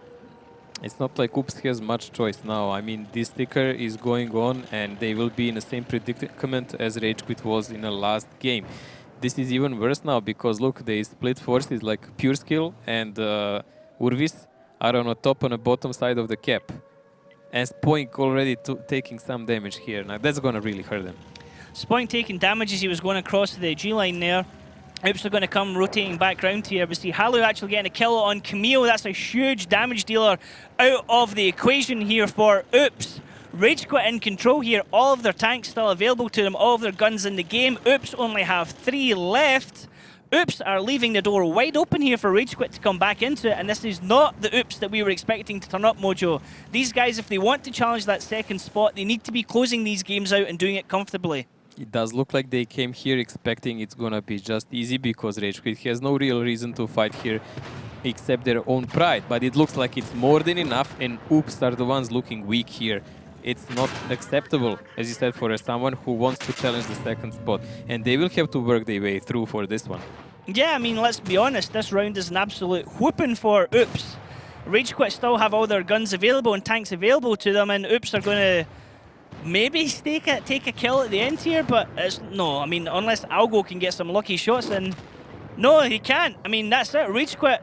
It's not like Oops has much choice now. I mean, this sticker is going on and they will be in the same predicament as Rage.Quit was in the last game. This is even worse now because look, they split forces like Pure Skill and Urvis are on the top and the bottom side of the cap. And Spoink already taking some damage here. Now that's going to really hurt them. Spoink taking damage as he was going across the G line there. Oops are going to come rotating back round here. We see Halu actually getting a kill on Camille. That's a huge damage dealer out of the equation here for Oops. Rage.Quit in control here. All of their tanks still available to them. All of their guns in the game. Oops only have 3 left. Oops are leaving the door wide open here for Rage.Quit to come back into it. And this is not the Oops that we were expecting to turn up, Mojo. These guys, if they want to challenge that second spot, they need to be closing these games out and doing it comfortably. It does look like they came here expecting it's gonna be just easy because Rage.Quit has no real reason to fight here except their own pride. But it looks like it's more than enough and Oops are the ones looking weak here. It's not acceptable, as you said, for someone who wants to challenge the second spot. And they will have to work their way through for this one. Yeah, I mean, let's be honest, this round is an absolute whooping for Oops. Rage.Quit still have all their guns available and tanks available to them, and Oops are going to maybe take a kill at the end here, but no, I mean, unless Algo can get some lucky shots, then no, he can't. I mean, that's it. Rage.Quit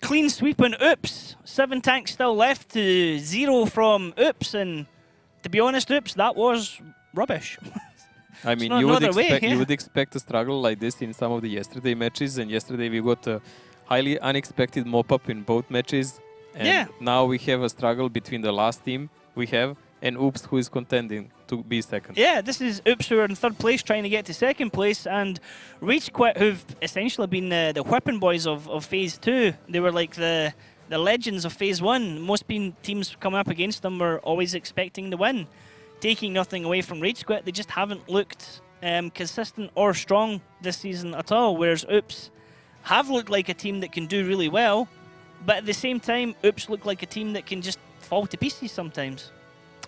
clean sweeping Oops. 7 tanks still left to 0 from Oops, and to be honest, Oops, that was rubbish. I mean, you would expect a struggle like this in some of the yesterday matches, and yesterday we got a highly unexpected mop-up in both matches. And now we have a struggle between the last team we have and Oops, who is contending to be second. Yeah, this is Oops who are in third place trying to get to second place, and Rage.Quit, who've essentially been the whipping boys of Phase 2. They were like the legends of Phase 1. Most teams coming up against them were always expecting the win. Taking nothing away from Rage.Quit, they just haven't looked consistent or strong this season at all, whereas Oops have looked like a team that can do really well, but at the same time, Oops look like a team that can just fall to pieces sometimes.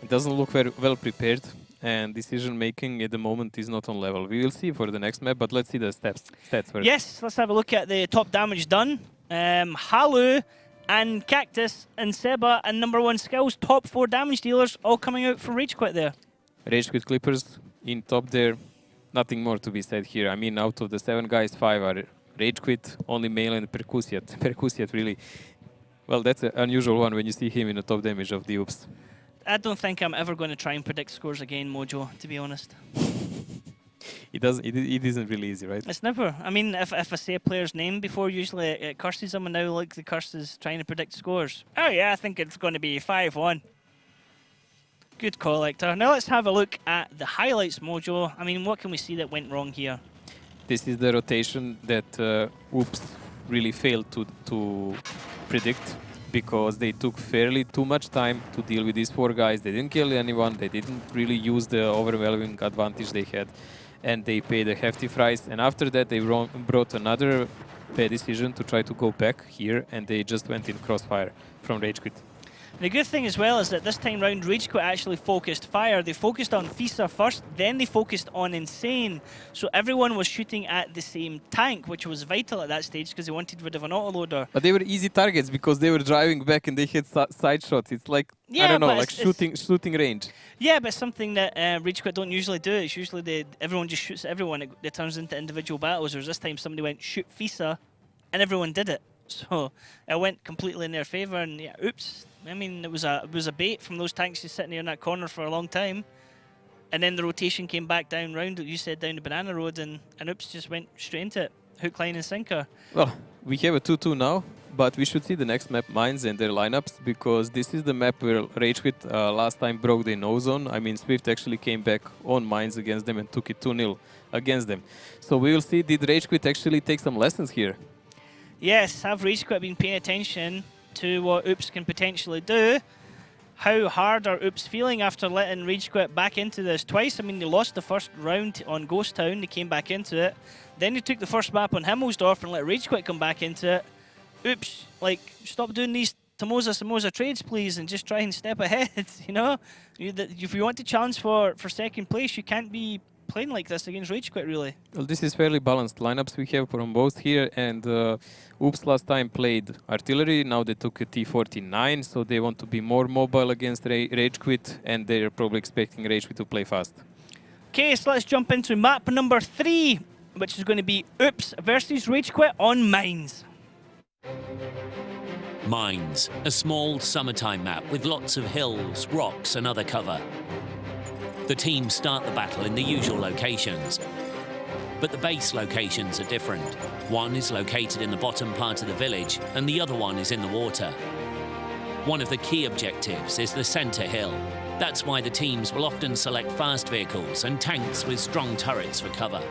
It doesn't look very well prepared, and decision-making at the moment is not on level. We will see for the next map, but let's see the stats first. Yes, let's have a look at the top damage done. Halu and Cactus and Seba and #1 skills, top 4 damage dealers, all coming out for Rage.Quit there. Rage.Quit Clippers in top there. Nothing more to be said here. I mean, out of the 7 guys, 5 are Rage.Quit, only Male and Percussiat. Percussiat really, well, that's an unusual one when you see him in the top damage of the Oops. I don't think I'm ever going to try and predict scores again, Mojo, to be honest. It isn't really easy, right? It's never. I mean, if I say a player's name before, usually it curses them, and now like the curse is trying to predict scores. Oh yeah, I think it's going to be 5-1. Good call, Hector. Now let's have a look at the highlights, Mojo. I mean, what can we see that went wrong here? This is the rotation that Oops really failed to predict, because they took fairly too much time to deal with these 4 guys. They didn't kill anyone. They didn't really use the overwhelming advantage they had, and they paid a hefty price. And after that, they brought another bad decision to try to go back here, and they just went in crossfire from Rage.Quit. The good thing as well is that this time round, Rage.Quit actually focused fire. They focused on Fisa first, then they focused on Insane. So everyone was shooting at the same tank, which was vital at that stage because they wanted rid of an autoloader. But they were easy targets because they were driving back and they hit side shots. It's like, I don't know, like shooting range. Yeah, but something that Rage.Quit don't usually do. It's usually everyone just shoots at everyone. It turns into individual battles. Whereas this time somebody went shoot Fisa and everyone did it. So it went completely in their favour, and yeah, Oops. I mean, it was a bait from those tanks just sitting there in that corner for a long time, and then the rotation came back down round. You said down the Banana Road, and Oops just went straight into it, hook, line, and sinker. Well, we have a 2-2 now, But we should see the next map, Mines, and their lineups, because this is the map where Rage.Quit last time broke their nose on. I mean, Swift actually came back on Mines against them and took it 2-0 against them. So we will see, did Rage.Quit actually take some lessons here? Yes, have Rage.Quit been paying attention to what Oops can potentially do? How hard are Oops feeling after letting Rage.Quit back into this twice? I mean, they lost the first round on Ghost Town, they came back into it. Then they took the first map on Himmelsdorf and let Rage.Quit come back into it. Oops, like, stop doing these Samoza trades, please, and just try and step ahead, you know? If you want to challenge for second place, you can't be playing like this against Rage.Quit, really. Well, this is fairly balanced lineups we have from both here, and Oops last time played artillery, now they took a T49, so they want to be more mobile against Rage.Quit, and they're probably expecting Rage.Quit to play fast. Okay, so let's jump into map number 3, which is going to be Oops versus Rage.Quit on Mines. Mines, a small summertime map with lots of hills, rocks and other cover. The teams start the battle in the usual locations, but the base locations are different. One is located in the bottom part of the village and the other one is in the water. One of the key objectives is the center hill. That's why the teams will often select fast vehicles and tanks with strong turrets for cover.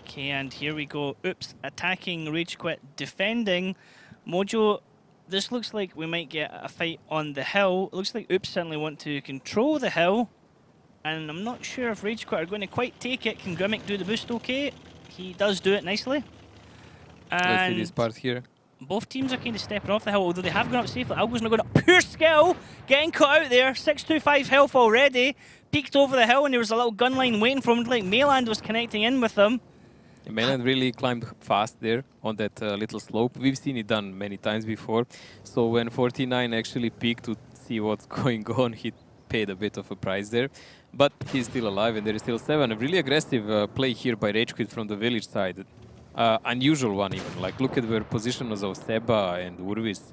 Okay, and here we go. Oops attacking, Rage.Quit defending. Mojo, this looks like we might get a fight on the hill. It looks like Oops certainly want to control the hill. And I'm not sure if Rage.Quit are going to quite take it. Can Grimmick do the boost okay? He does do it nicely. And let's see this part here. Both teams are kind of stepping off the hill, although they have gone up safely. Algo's not going up. Pure skill! Getting cut out there. 625 health already. Peeked over the hill and there was a little gun line waiting for him. Like Mayland was connecting in with them. Mayland really climbed fast there on that little slope. We've seen it done many times before. So when 49 actually peeked to see what's going on, he paid a bit of a price there. But he's still alive and there is still 7. A really aggressive play here by Rage.Quit from the village side. Unusual one even. Like, look at where position was of Seba and Urvis.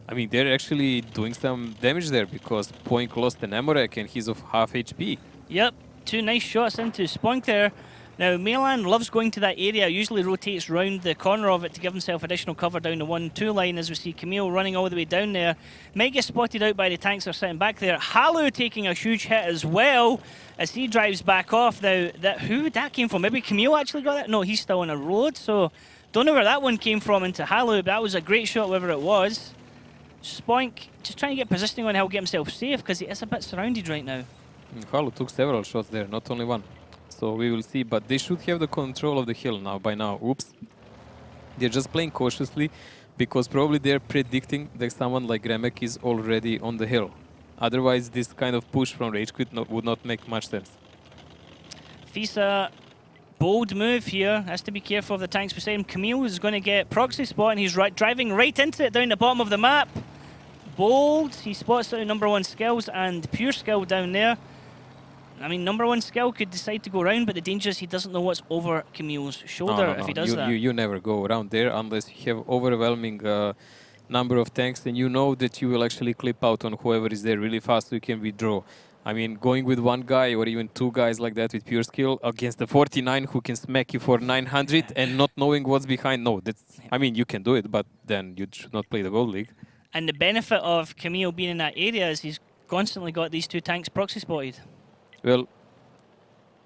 I mean, they're actually doing some damage there because Poink lost an Amorek and he's of half HP. Yep, 2 nice shots into Spoink there. Now, Mayland loves going to that area, usually rotates round the corner of it to give himself additional cover down the 1-2 line, as we see Camille running all the way down there. Might get spotted out by the tanks that are sitting back there. Halu taking a huge hit as well as he drives back off. Now, who that came from? Maybe Camille actually got that? No, he's still on a road, so don't know where that one came from into Halu, but that was a great shot, whoever it was. Spoink just trying to get positioning on how to get himself safe, because he is a bit surrounded right now. Halu took several shots there, not only one. So we will see, but they should have the control of the hill now, by now. Oops. They're just playing cautiously because probably they're predicting that someone like Remek is already on the hill. Otherwise, this kind of push from Rage.Quit would not make much sense. Fisa, bold move here. Has to be careful of the tanks beside him. Camille is going to get proxy spot and he's driving right into it down the bottom of the map. Bold. He spots out #1 skills and pure skill down there. I mean, #1 skill could decide to go around, but the danger is he doesn't know what's over Camille's shoulder if he does that. You never go around there unless you have overwhelming number of tanks and you know that you will actually clip out on whoever is there really fast so you can withdraw. I mean, going with one guy or even 2 guys like that with pure skill against the 49 who can smack you for 900 and not knowing what's behind, no, that's, I mean, you can do it, but then you should not play the Gold League. And the benefit of Camille being in that area is he's constantly got these 2 tanks proxy spotted. Well,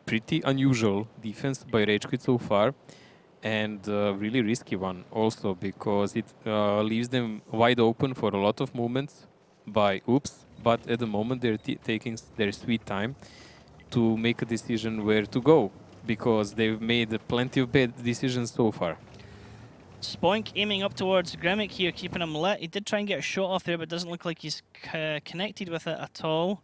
pretty unusual defense by Rage.Quit so far, and really risky one also because it leaves them wide open for a lot of movements by Oops, but at the moment they're taking their sweet time to make a decision where to go because they've made plenty of bad decisions so far. Spoink aiming up towards Grimmick here, keeping him lit. He did try and get a shot off there, but doesn't look like he's connected with it at all.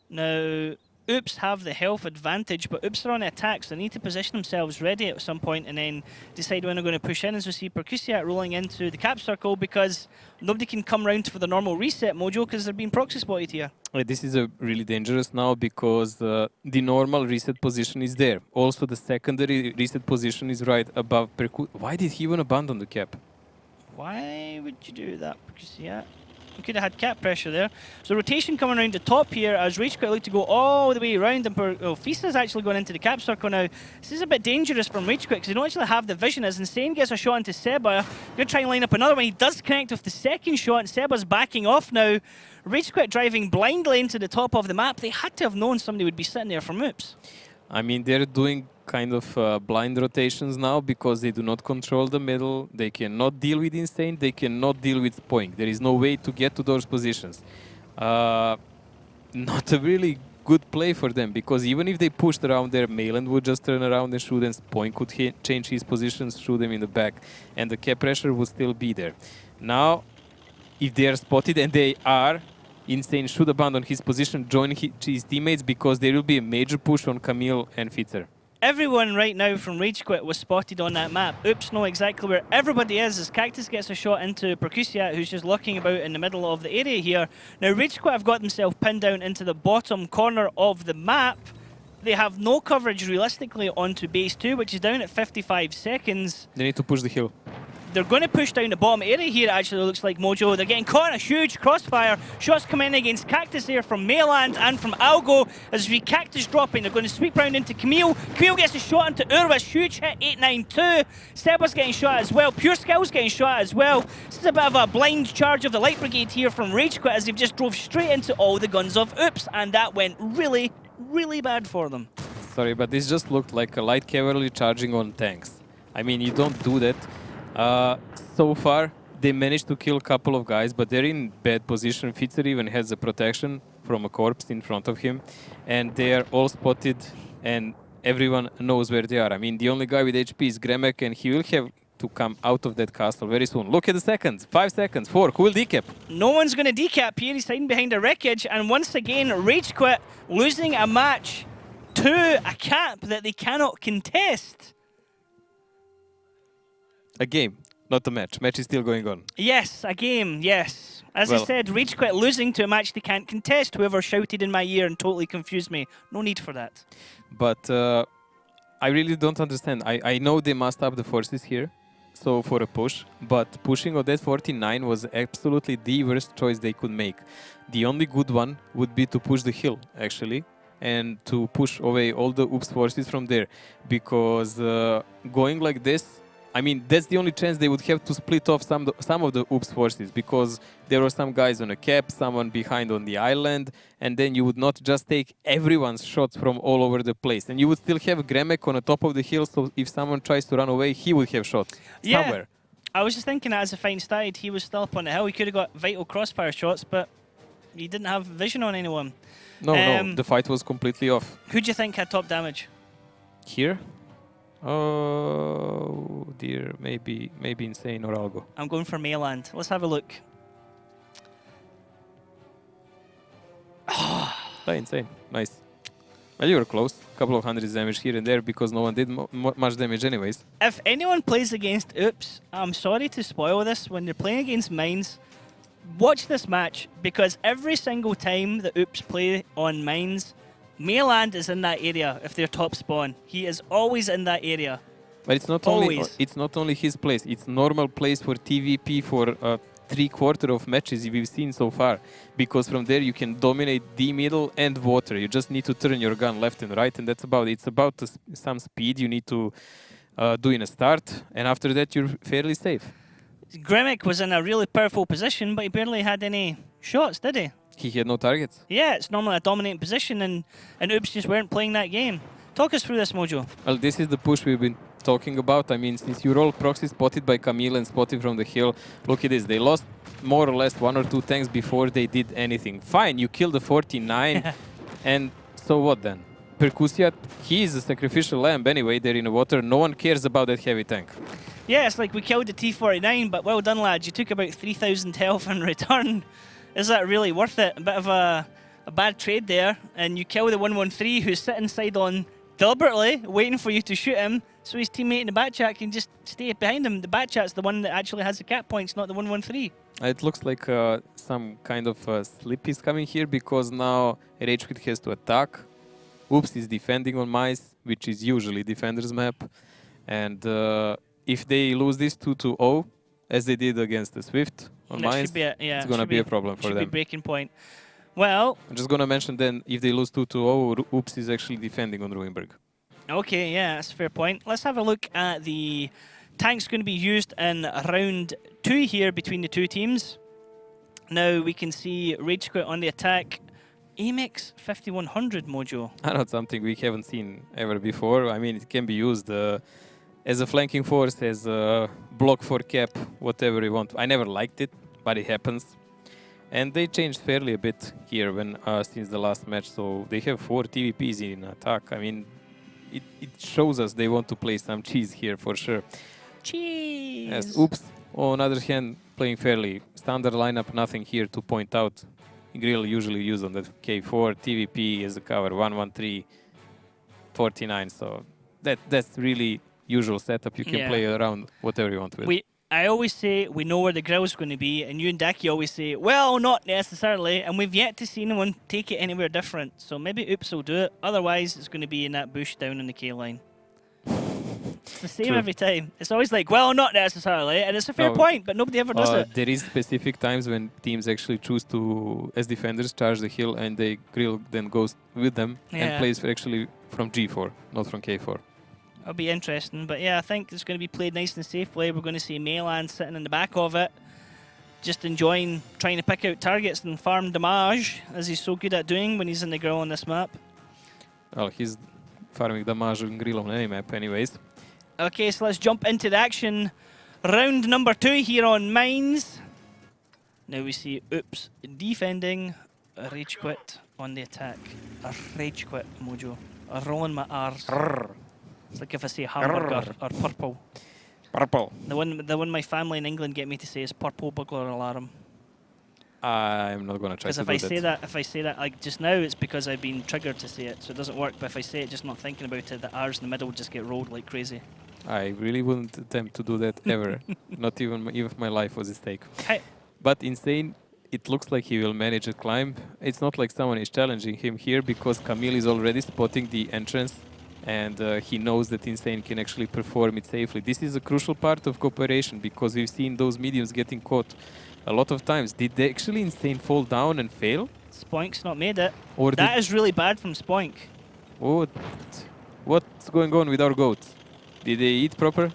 Now, Oops have the health advantage, but Oops are on the attack, so they need to position themselves ready at some point and then decide when they're going to push in, as we see Percusiat rolling into the cap circle because nobody can come round for the normal reset, Mojo, because they're being proxy spotted here. This is really dangerous now because the normal reset position is there. Also, the secondary reset position is right above Percusiat. Why did he even abandon the cap? Why would you do that, Percusiat? We could have had cap pressure there. So rotation coming around the top here as Rage.Quit look to go all the way around. And Fista's actually going into the cap circle now. This is a bit dangerous from Rage.Quit because they don't actually have the vision. As Insane gets a shot into Seba. Going to try and line up another one. He does connect with the second shot and Seba's backing off now. Rage.Quit driving blindly into the top of the map. They had to have known somebody would be sitting there from Oops. I mean, they're doing kind of blind rotations now because they do not control the middle. They cannot deal with Insane. They cannot deal with Spoink. There is no way to get to those positions. Not a really good play for them because even if they pushed around there, Mayland would just turn around and shoot, and Spoink could change his positions, shoot them in the back, and the cap pressure would still be there. Now, if they are spotted, and they are, Insane should abandon his position, join his teammates because there will be a major push on Camille and Fitzer. Everyone right now from Rage.Quit was spotted on that map. Oops know exactly where everybody is as Cactus gets a shot into Percusia, who's just looking about in the middle of the area here. Now Rage.Quit have got themselves pinned down into the bottom corner of the map. They have no coverage realistically onto base 2, which is down at 55 seconds. They need to push the hill. They're going to push down the bottom area here, actually, looks like Mojo. They're getting caught in a huge crossfire. Shots come in against Cactus here from Mayland and from Algo. As we Cactus dropping, they're going to sweep round into Camille. Camille gets a shot into Urwis. Huge hit, 892. Seba's getting shot as well. Pure Skill's getting shot as well. This is a bit of a blind charge of the Light Brigade here from Rage.Quit as they've just drove straight into all the guns of Oops, and that went really, really bad for them. Sorry, but this just looked like a light cavalry charging on tanks. I mean, you don't do that. So far, they managed to kill a couple of guys, but they're in bad position. Fitzer even has a protection from a corpse in front of him, and they are all spotted, and everyone knows where they are. I mean, the only guy with HP is Gremek, and he will have to come out of that castle very soon. Look at the seconds. 5 seconds. 4. Who will decap? No one's going to decap here. He's hiding behind a wreckage, and once again, Rage.Quit losing a match to a cap that they cannot contest. A game, not a match. Match is still going on. Yes, a game, yes. As I said, Rage.Quit losing to a match they can't contest. Whoever shouted in my ear and totally confused me. No need for that. But I really don't understand. I know they must up the forces here, so for a push, but pushing Odette 49 was absolutely the worst choice they could make. The only good one would be to push the hill, actually, and to push away all the Oops forces from there, because going like this, I mean, that's the only chance they would have to split off some of the Oops forces, because there were some guys on a cap, someone behind on the island, and then you would not just take everyone's shots from all over the place. And you would still have Gremek on the top of the hill, so if someone tries to run away, he would have shots somewhere. I was just thinking as the fight started, he was still up on the hill. He could have got vital crossfire shots, but he didn't have vision on anyone. No, no, the fight was completely off. Who do you think had top damage? Here? Oh dear, maybe Insane or Algo. I'm going for Mayland. Let's have a look. Insane, nice. Well, you were close. A couple of hundreds damage here and there because no one did much damage anyways. If anyone plays against Oops, I'm sorry to spoil this, when you're playing against Mines, watch this match, because every single time that Oops play on Mines, Mayland is in that area if they're top spawn. He is always in that area. But it's not only his place. It's normal place for TVP for 3/4 of matches we've seen so far. Because from there you can dominate the middle and water. You just need to turn your gun left and right, and that's about it. It's about some speed you need to do in a start, and after that you're fairly safe. Gremek was in a really powerful position, but he barely had any shots, did he? He had no targets. Yeah, it's normally a dominating position, and Oops just weren't playing that game. Talk us through this, Mojo. Well, this is the push we've been talking about. I mean, since you're all proxy spotted by Camille and spotted from the hill, look at this. They lost more or less 1 or 2 tanks before they did anything. Fine, you killed the 49, and so what then? Percusia, he is a sacrificial lamb anyway. They're in the water. No one cares about that heavy tank. Yeah, it's like we killed the T-49, but well done, lads. You took about 3,000 health in return. Is that really worth it? A bit of a bad trade there, and you kill the 113 who's sitting side on deliberately, waiting for you to shoot him, so his teammate in the back chat can just stay behind him. The back chat's the one that actually has the cap points, not the 113. It looks like some kind of slip is coming here, because now Rage.Quit has to attack. Oops is defending on Mice, which is usually defender's map, and if they lose this 2-0, as they did against the Swift, On That mine, should be it's going to be a problem for should them. be breaking point. Well, I'm just going to mention then, if they lose 2-0, Oops is actually defending on Ruinberg. okay, yeah, that's a fair point. Let's have a look at the tanks going to be used in round 2 here between the two teams. Now we can see Rage.Quit on the attack. Amex 5100 Mojo. I know, something we haven't seen ever before. I mean, it can be used as a flanking force, as a block for cap, whatever you want. I never liked it, but it happens. And they changed fairly a bit here when since the last match. So they have 4 TVPs in attack. I mean, it shows us they want to play some cheese here for sure. Cheese! Yes, Oops, on the other hand, playing fairly standard lineup, nothing here to point out. Grill usually used on that K4, TVP as a cover, 113, 49. So that's really usual setup. You can play around whatever you want with. I always say we know where the grill's going to be, and you and Daki always say, well, not necessarily, and we've yet to see anyone take it anywhere different. So maybe Oops will do it. Otherwise, it's going to be in that bush down on the K line. It's the same every time. It's always like, well, not necessarily, and it's a fair point, but nobody ever does it. There is specific times when teams actually choose to, as defenders, charge the hill, and they Grill then goes with them and plays actually from G4, not from K4. It'll be interesting, but yeah, I think it's going to be played nice and safely. We're going to see Mayland sitting in the back of it, just enjoying trying to pick out targets and farm damage, as he's so good at doing when he's in the grill on this map. Well, he's farming damage in Grill on any map anyways. Okay, so let's jump into the action. Round number 2 here on Mines. Now we see Oops defending, Rage.Quit on the attack. A Rage.Quit, Mojo. A rolling my R's. It's like if I say hamburger or purple. Purple. The one my family in England get me to say is purple burglar alarm. I'm not going to try to do that. Because if I say that like just now, it's because I've been triggered to say it, so it doesn't work. But if I say it just not thinking about it, the R's in the middle just get rolled like crazy. I really wouldn't attempt to do that ever. Not even if my life was at stake. Hey. But Insane, it looks like he will manage a climb. It's not like someone is challenging him here because Camille is already spotting the entrance and he knows that Insane can actually perform it safely. This is a crucial part of cooperation because we've seen those mediums getting caught a lot of times. Did they actually Insane fall down and fail? Spoink's not made it. Or that is really bad from Spoink. What's going on with our goat? Did they eat proper?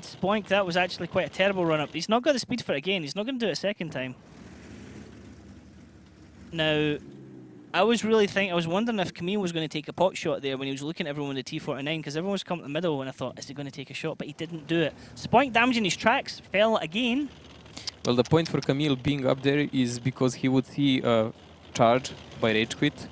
Spoink, that was actually quite a terrible run-up. He's not got the speed for it again. He's not going to do it a second time. Now, I was wondering if Camille was going to take a pot shot there when he was looking at everyone with the T49, because everyone was coming to the middle, and I thought, is he going to take a shot? But he didn't do it. Spoink damaging his tracks, fell again. Well, the point for Camille being up there is because he would see a charge by Rage.Quit,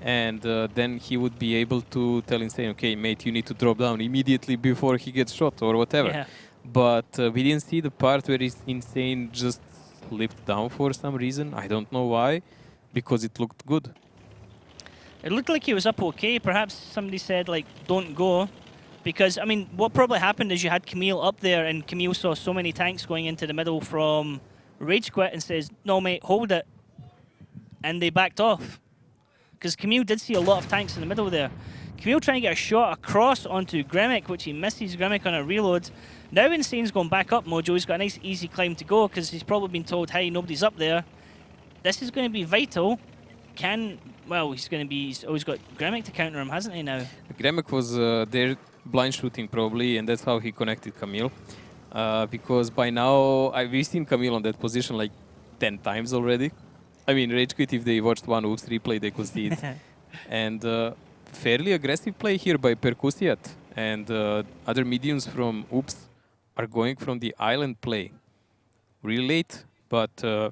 and then he would be able to tell Insane, okay, mate, you need to drop down immediately before he gets shot or whatever. Yeah. But we didn't see the part where Insane just slipped down for some reason. I don't know why, because it looked good. It looked like he was up okay. Perhaps somebody said, like, don't go. Because, I mean, what probably happened is you had Camille up there, and Camille saw so many tanks going into the middle from Rage.Quit and says, no, mate, hold it. And they backed off. Because Camille did see a lot of tanks in the middle there. Camille trying to get a shot across onto Gremic, which he misses. Gremic on a reload. Now Insane's going back up, Mojo. He's got a nice easy climb to go because he's probably been told, hey, nobody's up there. This is going to be vital. He's always got Gremic to counter him, hasn't he now? Gremic was there blind shooting probably, and that's how he connected Camille. Because by now, we've seen Camille on that position like 10 times already. I mean, Rage.Quit, if they watched one Oops replay, they could see it. And fairly aggressive play here by Percusiat. And other mediums from Oops are going from the island play. Really late, but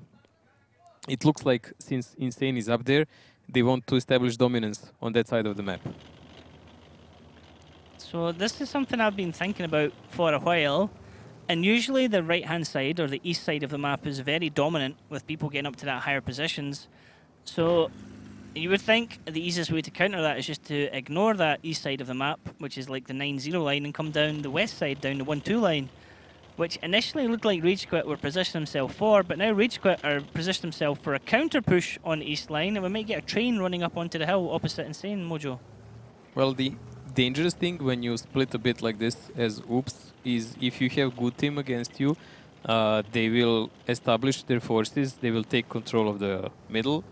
it looks like since Insane is up there, they want to establish dominance on that side of the map. So this is something I've been thinking about for a while. And usually the right-hand side, or the east side of the map, is very dominant with people getting up to that higher positions. So you would think the easiest way to counter that is just to ignore that east side of the map, which is like the 9-0 line, and come down the west side, down the 1-2 line, which initially looked like Rage.Quit were positioning themselves for, but now Rage.Quit are positioning themselves for a counter push on the east line, and we might get a train running up onto the hill opposite Insane, Mojo. Well, the dangerous thing when you split a bit like this as Oops is if you have good team against you, They will establish their forces. They will take control of the middle.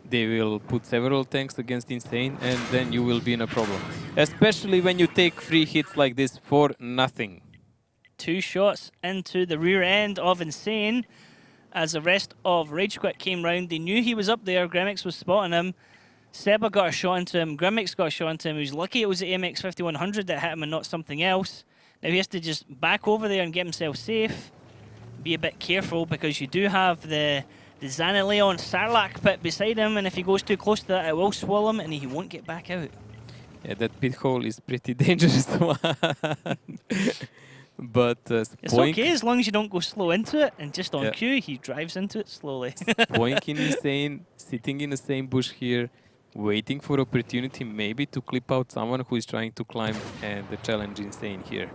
They will put several tanks against Insane, and then you will be in a problem. Especially when you take 3 hits like this for nothing. 2 shots into the rear end of Insane. As the rest of Rage.Quit came round, they knew he was up there. Gremix was spotting him. Seba got a shot into him. Grimmix got a shot into him. He was lucky it was the AMX 5100 that hit him and not something else. Now he has to just back over there and get himself safe. Be a bit careful because you do have the Xanaleon Sarlacc pit beside him, and if he goes too close to that, it will swallow him and he won't get back out. Yeah, that pit hole is pretty dangerous one. But it's okay as long as you don't go slow into it, and just on cue, he drives into it slowly. Spoink in Insane, sitting in the same bush here, waiting for opportunity maybe to clip out someone who is trying to climb and the challenge Insane here.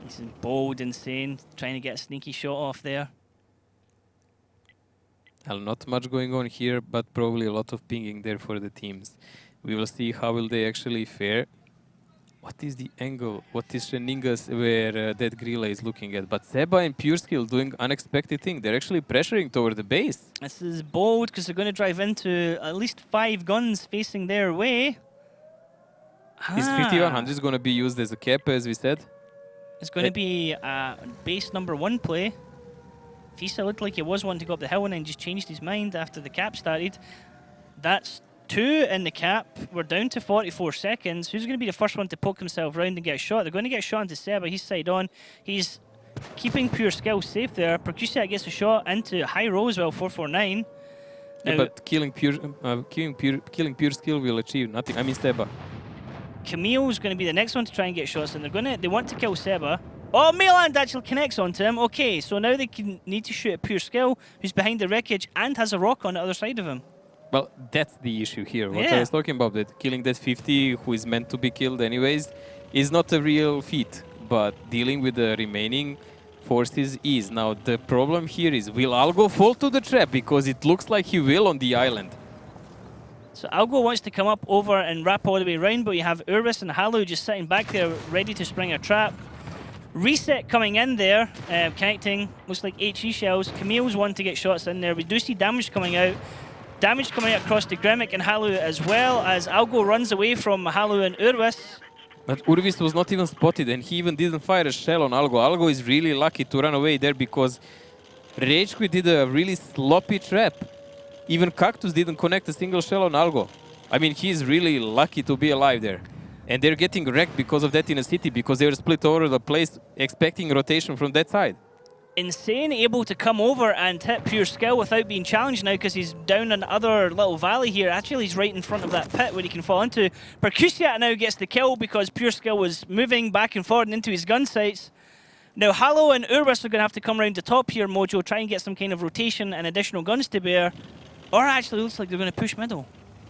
He's bold, Insane, trying to get a sneaky shot off there. Well, not much going on here, but probably a lot of pinging there for the teams. We will see how will they actually fare. What is the angle? What is Sheningas where that Grilla is looking at? But Seba and Pure Skill doing unexpected thing. They're actually pressuring toward the base. This is bold because they're going to drive into at least 5 guns facing their way. Is 5100 going to be used as a cap, as we said? It's going to be base number 1 play. Fisa looked like he was wanting to go up the hill and then just changed his mind after the cap started. That's 2 in the cap. We're down to 44 seconds. Who's going to be the first one to poke himself round and get a shot? They're going to get a shot into Seba. He's side on. He's keeping Pure Skill safe there. Percusia gets a shot into high row as well, 449. Yeah, but killing pure Skill will achieve nothing. I mean Seba. Camille's going to be the next one to try and get shots, and they want to kill Seba. Oh, Mayland actually connects onto him. Okay, so now they need to shoot at Pure Skill, who's behind the wreckage and has a rock on the other side of him. Well, that's the issue here. What I was talking about, that killing that 50 who is meant to be killed anyways is not a real feat, but dealing with the remaining forces is. Now, the problem here is, will Algo fall to the trap? Because it looks like he will on the island. So Algo wants to come up over and wrap all the way around, but you have Urwis and Halu just sitting back there ready to spring a trap. Reset coming in there, connecting, looks like HE shells. Camille's one to get shots in there. We do see damage coming out. Damage coming out across to Gremic and Halu as well, as Algo runs away from Halu and Urwis. But Urwis was not even spotted, and he even didn't fire a shell on Algo. Algo is really lucky to run away there because Rage.Quit did a really sloppy trap. Even Cactus didn't connect a single shell on Algo. I mean, he's really lucky to be alive there. And they're getting wrecked because of that in a city, because they were split over the place expecting rotation from that side. Insane able to come over and hit Pure Skill without being challenged now because he's down another little valley here. Actually, he's right in front of that pit where he can fall into. Percusia now gets the kill because Pure Skill was moving back and forward into his gun sights. Now, Halo and Urwis are going to have to come around the top here, Mojo, try and get some kind of rotation and additional guns to bear. Or actually, looks like they're going to push middle.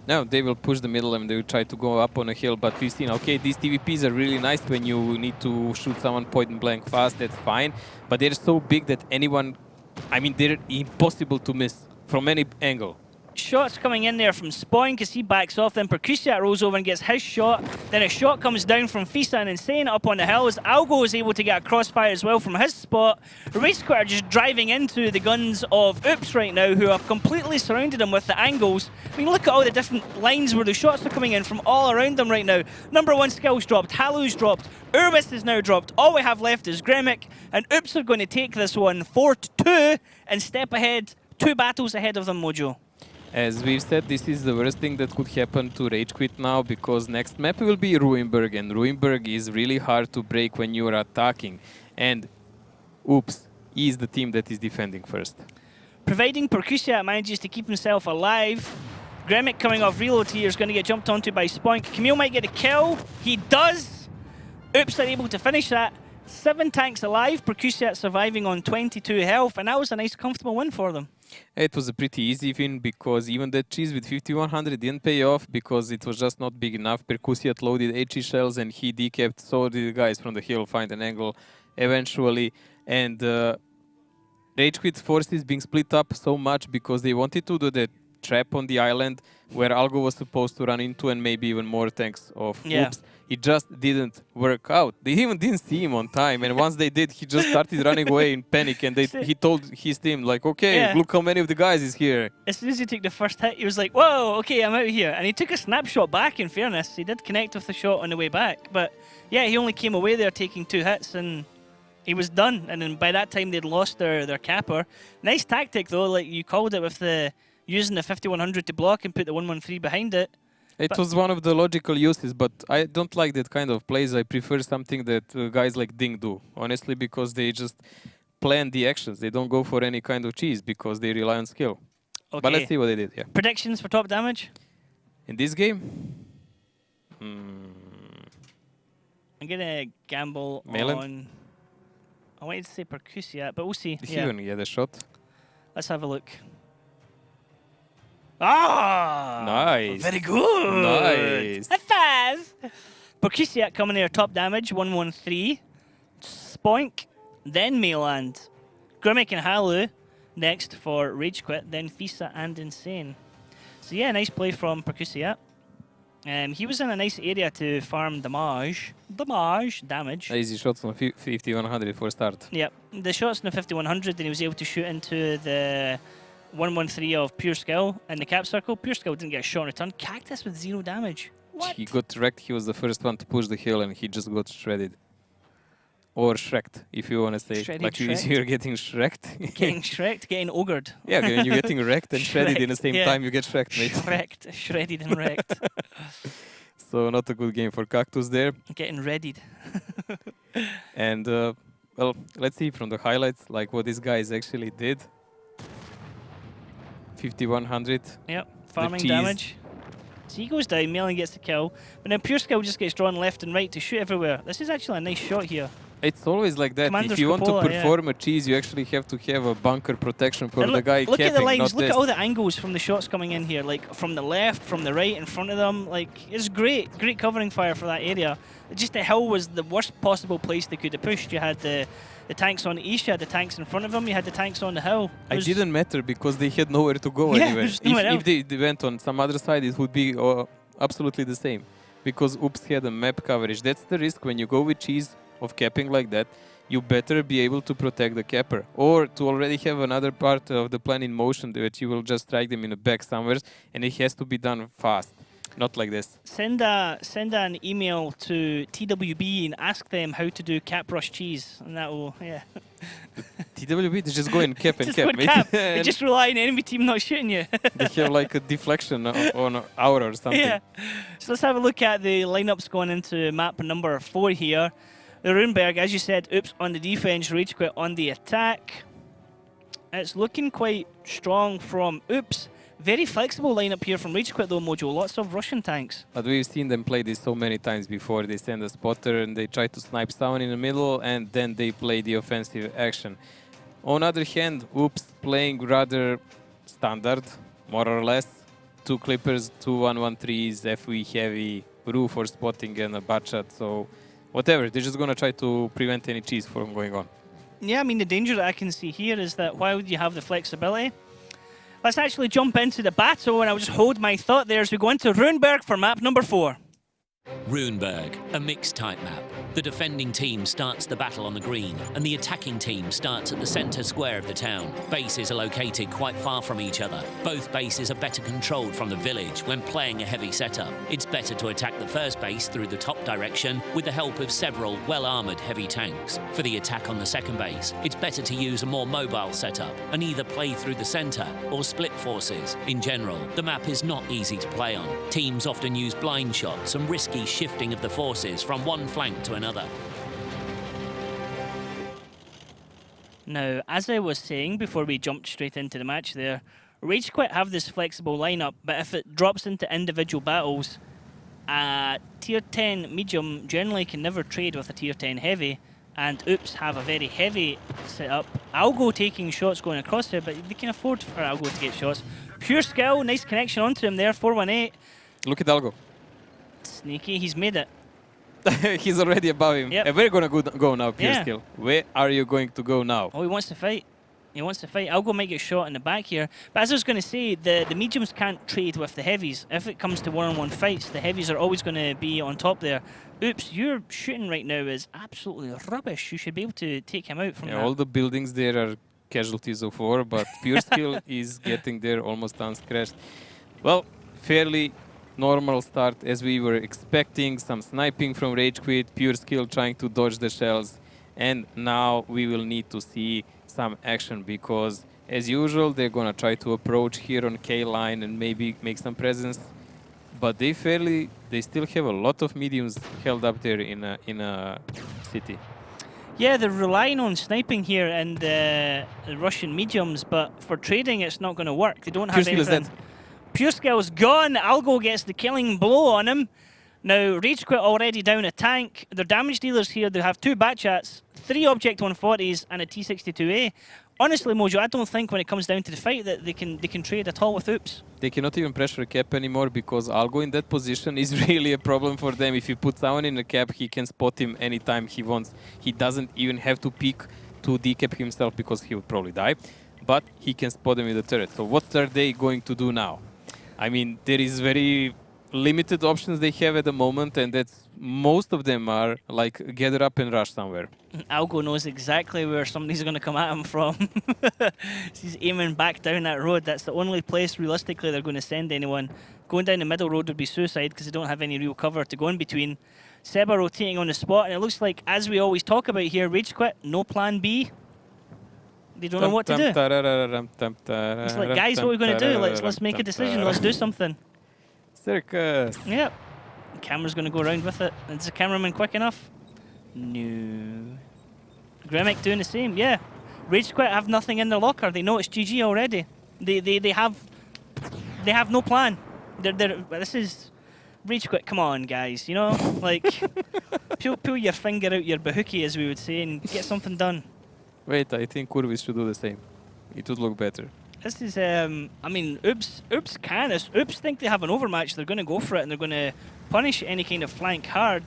No, they will push the middle and they will try to go up on a hill, but we've seen, okay, these TVPs are really nice when you need to shoot someone point and blank fast, that's fine, but they're so big that anyone, I mean, they're impossible to miss from any angle. Shots coming in there from Spoin because he backs off, then Percusia rolls over and gets his shot, then a shot comes down from Fisa and Insane up on the hills. Algo is able to get a crossfire as well from his spot. Rage.Quit are just driving into the guns of Oops right now, who have completely surrounded him with the angles. I mean, look at all the different lines where the shots are coming in from all around them right now. Number 1 skill's dropped, Halu's dropped, Urwis is now dropped. All we have left is Gremic, and Oops are going to take this one 4-2 and step ahead, 2 battles ahead of them, Mojo. As we've said, this is the worst thing that could happen to Rage.Quit now, because next map will be Ruinberg, and Ruinberg is really hard to break when you are attacking. And Oops is the team that is defending first. Providing Percusia manages to keep himself alive, Gremic coming off reload here is going to get jumped onto by Spoink. Camille might get a kill. He does. Oops are able to finish that. 7 tanks alive, Percusia surviving on 22 health, and that was a nice comfortable win for them. It was a pretty easy win, because even that cheese with 5100 didn't pay off because it was just not big enough. Percusiat loaded HE shells and he decapped, so did the guys from the hill find an angle eventually. And Rage.Quit forces being split up so much because they wanted to do that trap on the island where Algo was supposed to run into, and maybe even more tanks of Oops. it just didn't work out. They even didn't see him on time, and once they did, he just started running away in panic, and he told his team, like, okay, Yeah. look how many of the guys is here. As soon as he took the first hit, he was like, whoa, okay, I'm out of here. And he took a snapshot back, in fairness. He did connect with the shot on the way back. But yeah, he only came away there taking 2 hits, and he was done. And then by that time, they'd lost their capper. Nice tactic, though, like you called it, with the using the 5100 to block and put the 113 behind it. It was one of the logical uses, but I don't like that kind of plays. I prefer something that guys like Ding do, honestly, because they just plan the actions. They don't go for any kind of cheese because they rely on skill. Okay. But let's see what they did here. Predictions for top damage? In this game? I'm going to gamble Melee? on... I wanted to say Percussia, but we'll see. He even get a shot. Let's have a look. Ah! Nice. Very good. Nice. High five. Percussia coming here, top damage, 113. Spoink, then Mayland. Grimmick and Halu next for Rage.Quit, then Fisa and Insane. So yeah, nice play from Percussia. He was in a nice area to farm damage. Damage. Easy shots on 5100 for start. Yep. The shots in the 5100, then he was able to shoot into the 113 of Pure Skill in the cap circle. Pure Skill didn't get a shot in return. Cactus with 0 damage. What? He got wrecked. He was the first one to push the hill, and he just got shredded. Or shreked, if you want to say. Shredded, Like shreked. you're getting shreked. Getting shreked, getting ogred. Yeah, when you're getting wrecked and shredded in the same yeah. time, you get shreked, mate. Shreked, shredded and wrecked. So not a good game for Cactus there. Getting readied. And, well, let's see from the highlights, like what these guys actually did. 5100. Yep, farming cheese. damage. So he goes down, Melon gets the kill, but then Pure Skill just gets drawn left and right to shoot everywhere. This is actually a nice shot here. It's always like that. Commander's If you want to cupola, yeah. perform a cheese, you actually have to have a bunker protection for And the guy look capping, at the lines, not look this. at all the angles from the shots coming in here, like from the left, from the right, in front of them. Like, it's great covering fire for that area. Just the hill was the worst possible place they could have pushed. You had the tanks on the east, you had the tanks in front of them, you had the tanks on the hill. It didn't matter because they had nowhere to go Yeah, anywhere. there's nowhere If they went on some other side, it would be absolutely the same. Because Oops had a map coverage. That's the risk when you go with cheese of capping like that. You better be able to protect the capper, or to already have another part of the plan in motion that you will just strike them in the back somewhere, and it has to be done fast, not like this. Send an email to TWB and ask them how to do cap rush cheese, and that will, yeah. TWB, they just go and cap and Just cap, go and mate. cap. You just rely on the enemy team not shooting you. They have like a deflection on an hour or something. Yeah. So let's have a look at the lineups going into map number 4 here. The Runeberg, as you said, Oops on the defense, Rage.Quit on the attack. It's looking quite strong from Oops. Very flexible lineup here from Rage.Quit though, Mojo. Lots of Russian tanks. But we've seen them play this so many times before. They send a spotter and they try to snipe someone in the middle, and then they play the offensive action. On the other hand, Oops playing rather standard, more or less. 2 clippers, 2 113s, FV heavy, roof for spotting, and a butshot. So whatever, they're just going to try to prevent any cheese from going on. Yeah, I mean, the danger that I can see here is that while you have the flexibility, let's actually jump into the battle, and I'll just hold my thought there as we go into Runeberg for map number 4. Runeberg, a mixed type map. The defending team starts the battle on the green, and the attacking team starts at the centre square of the town. Bases are located quite far from each other. Both bases are better controlled from the village when playing a heavy setup. It's better to attack the first base through the top direction with the help of several well-armoured heavy tanks. For the attack on the second base, it's better to use a more mobile setup and either play through the centre or split forces. In general, the map is not easy to play on. Teams often use blind shots and risky shifting of the forces from one flank to another. Now, as I was saying before we jumped straight into the match there, Rage.Quit have this flexible lineup, but if it drops into individual battles, tier 10 medium generally can never trade with a tier 10 heavy, and Oops have a very heavy setup. Algo taking shots going across there, but they can afford for Algo to get shots. Pure Skill, nice connection onto him there, 418. Look at Algo. Sneaky, he's made it. He's already above him. Yep. And we're going to go now, Pure Yeah. Skill. Where are you going to go now? Oh, he wants to fight. He wants to fight. Algo might get shot in the back here. But as I was going to say, the mediums can't trade with the heavies. If it comes to one-on-one fights, the heavies are always going to be on top there. Oops, your shooting right now is absolutely rubbish. You should be able to take him out from Yeah, that. all the buildings there are casualties of war, but Pure Skill is getting there almost unscratched. Well, fairly normal start as we were expecting. Some sniping from Rage.Quit, Pure Skill trying to dodge the shells. And now we will need to see some action because, as usual, they're going to try to approach here on K-line and maybe make some presence. But they still have a lot of mediums held up there in a city. Yeah, they're relying on sniping here and the Russian mediums, but for trading, it's not going to work. They don't have Pure Skill is anything. dead. Pure Skill's gone. Algo gets the killing blow on him. Now, Rage.Quit already down a tank. Their damage dealers here, they have 2 Batchats, 3 Object 140s, and a T62A. Honestly, Mojo, I don't think when it comes down to the fight that they can trade at all with Oops. They cannot even pressure a cap anymore because Algo in that position is really a problem for them. If you put someone in a cap, he can spot him anytime he wants. He doesn't even have to peek to decap himself because he would probably die. But he can spot him in the turret. So what are they going to do now? I mean, there is very limited options they have at the moment, and that's most of them are like gather up and rush somewhere. Algo knows exactly where somebody's going to come at him from. He's aiming back down that road. That's the only place realistically they're going to send anyone. Going down the middle road would be suicide because they don't have any real cover to go in between. Seba rotating on the spot, and it looks like, as we always talk about here, Rage.Quit, no plan B. They don't know what to do. It's like, guys, what are we going to do? Let's make a decision. Let's do something. Circus. Yep. The camera's going to go around with it. Is the cameraman quick enough? No. Gremic doing the same, yeah. Rage.Quit have nothing in their locker. They know it's GG already. They have no plan. This is Rage.Quit. Come on, guys. You know, like pull your finger out your bahookie, as we would say, and get something done. Wait, I think Kurvis should do the same. It would look better. This is, I mean, Oops think they have an overmatch. They're going to go for it, and they're going to punish any kind of flank hard.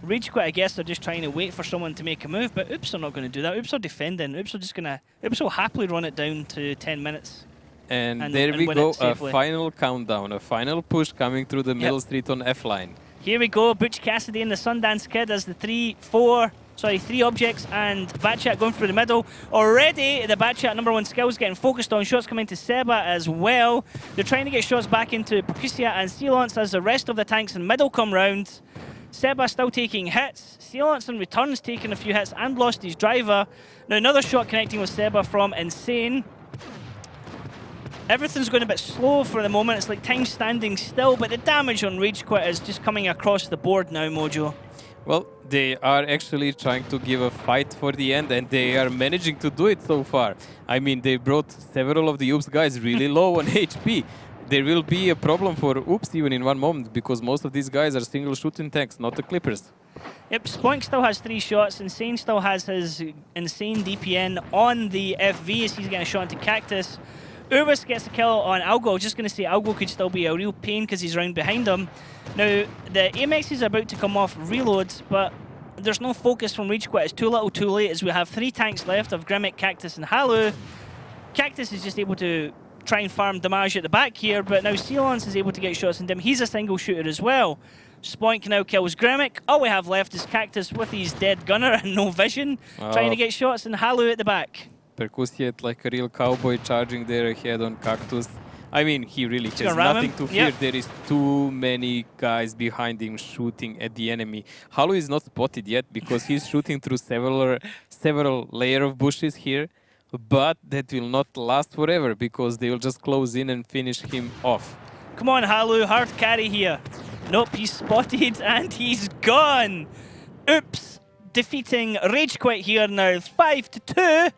Rage.Quit, I guess, they're just trying to wait for someone to make a move, but Oops are not going to do that. Oops are defending. Oops will happily run it down to 10 minutes. And there we win go, it a safely. final countdown, a final push coming through the middle street on F-line. Here we go, Butch Cassidy and the Sundance Kid as the 3 objects, and Batchat going through the middle. Already, the Batchat #1 skills getting focused on. Shots coming to Seba as well. They're trying to get shots back into Percusia and Sealance as the rest of the tanks in middle come round. Seba still taking hits. Sealance in returns taking a few hits and lost his driver. Now another shot connecting with Seba from Insane. Everything's going a bit slow for the moment. It's like time standing still, but the damage on Rage.Quit is just coming across the board now, Mojo. Well, they are actually trying to give a fight for the end, and they are managing to do it so far. I mean, they brought several of the Oops guys really low on HP. There will be a problem for Oops even in one moment, because most of these guys are single shooting tanks, not the Clippers. Yep, Spoink still has 3 shots. Insane still has his insane DPN on the FV as he's getting a shot into Cactus. Urwis gets a kill on Algo. I was just going to say Algo could still be a real pain because he's round behind him. Now, the Amex is about to come off reloads, but there's no focus from Rage.Quit. It's too little too late as we have 3 tanks left of Grimic, Cactus and Halu. Cactus is just able to try and farm damage at the back here, but now Sealance is able to get shots into him. He's a single shooter as well. Spoink now kills Grimic. All we have left is Cactus with his dead gunner and no vision, trying to get shots, and Halu at the back. Percusiet like a real cowboy charging there ahead on Cactus. I mean, he really has gonna ram nothing him. to fear. Yep. There is too many guys behind him shooting at the enemy. Halu is not spotted yet because he's shooting through several layer of bushes here. But that will not last forever because they will just close in and finish him off. Come on, Halu, hard carry here. Nope, he's spotted and he's gone. Oops, defeating Rage.Quit here now, 5-2.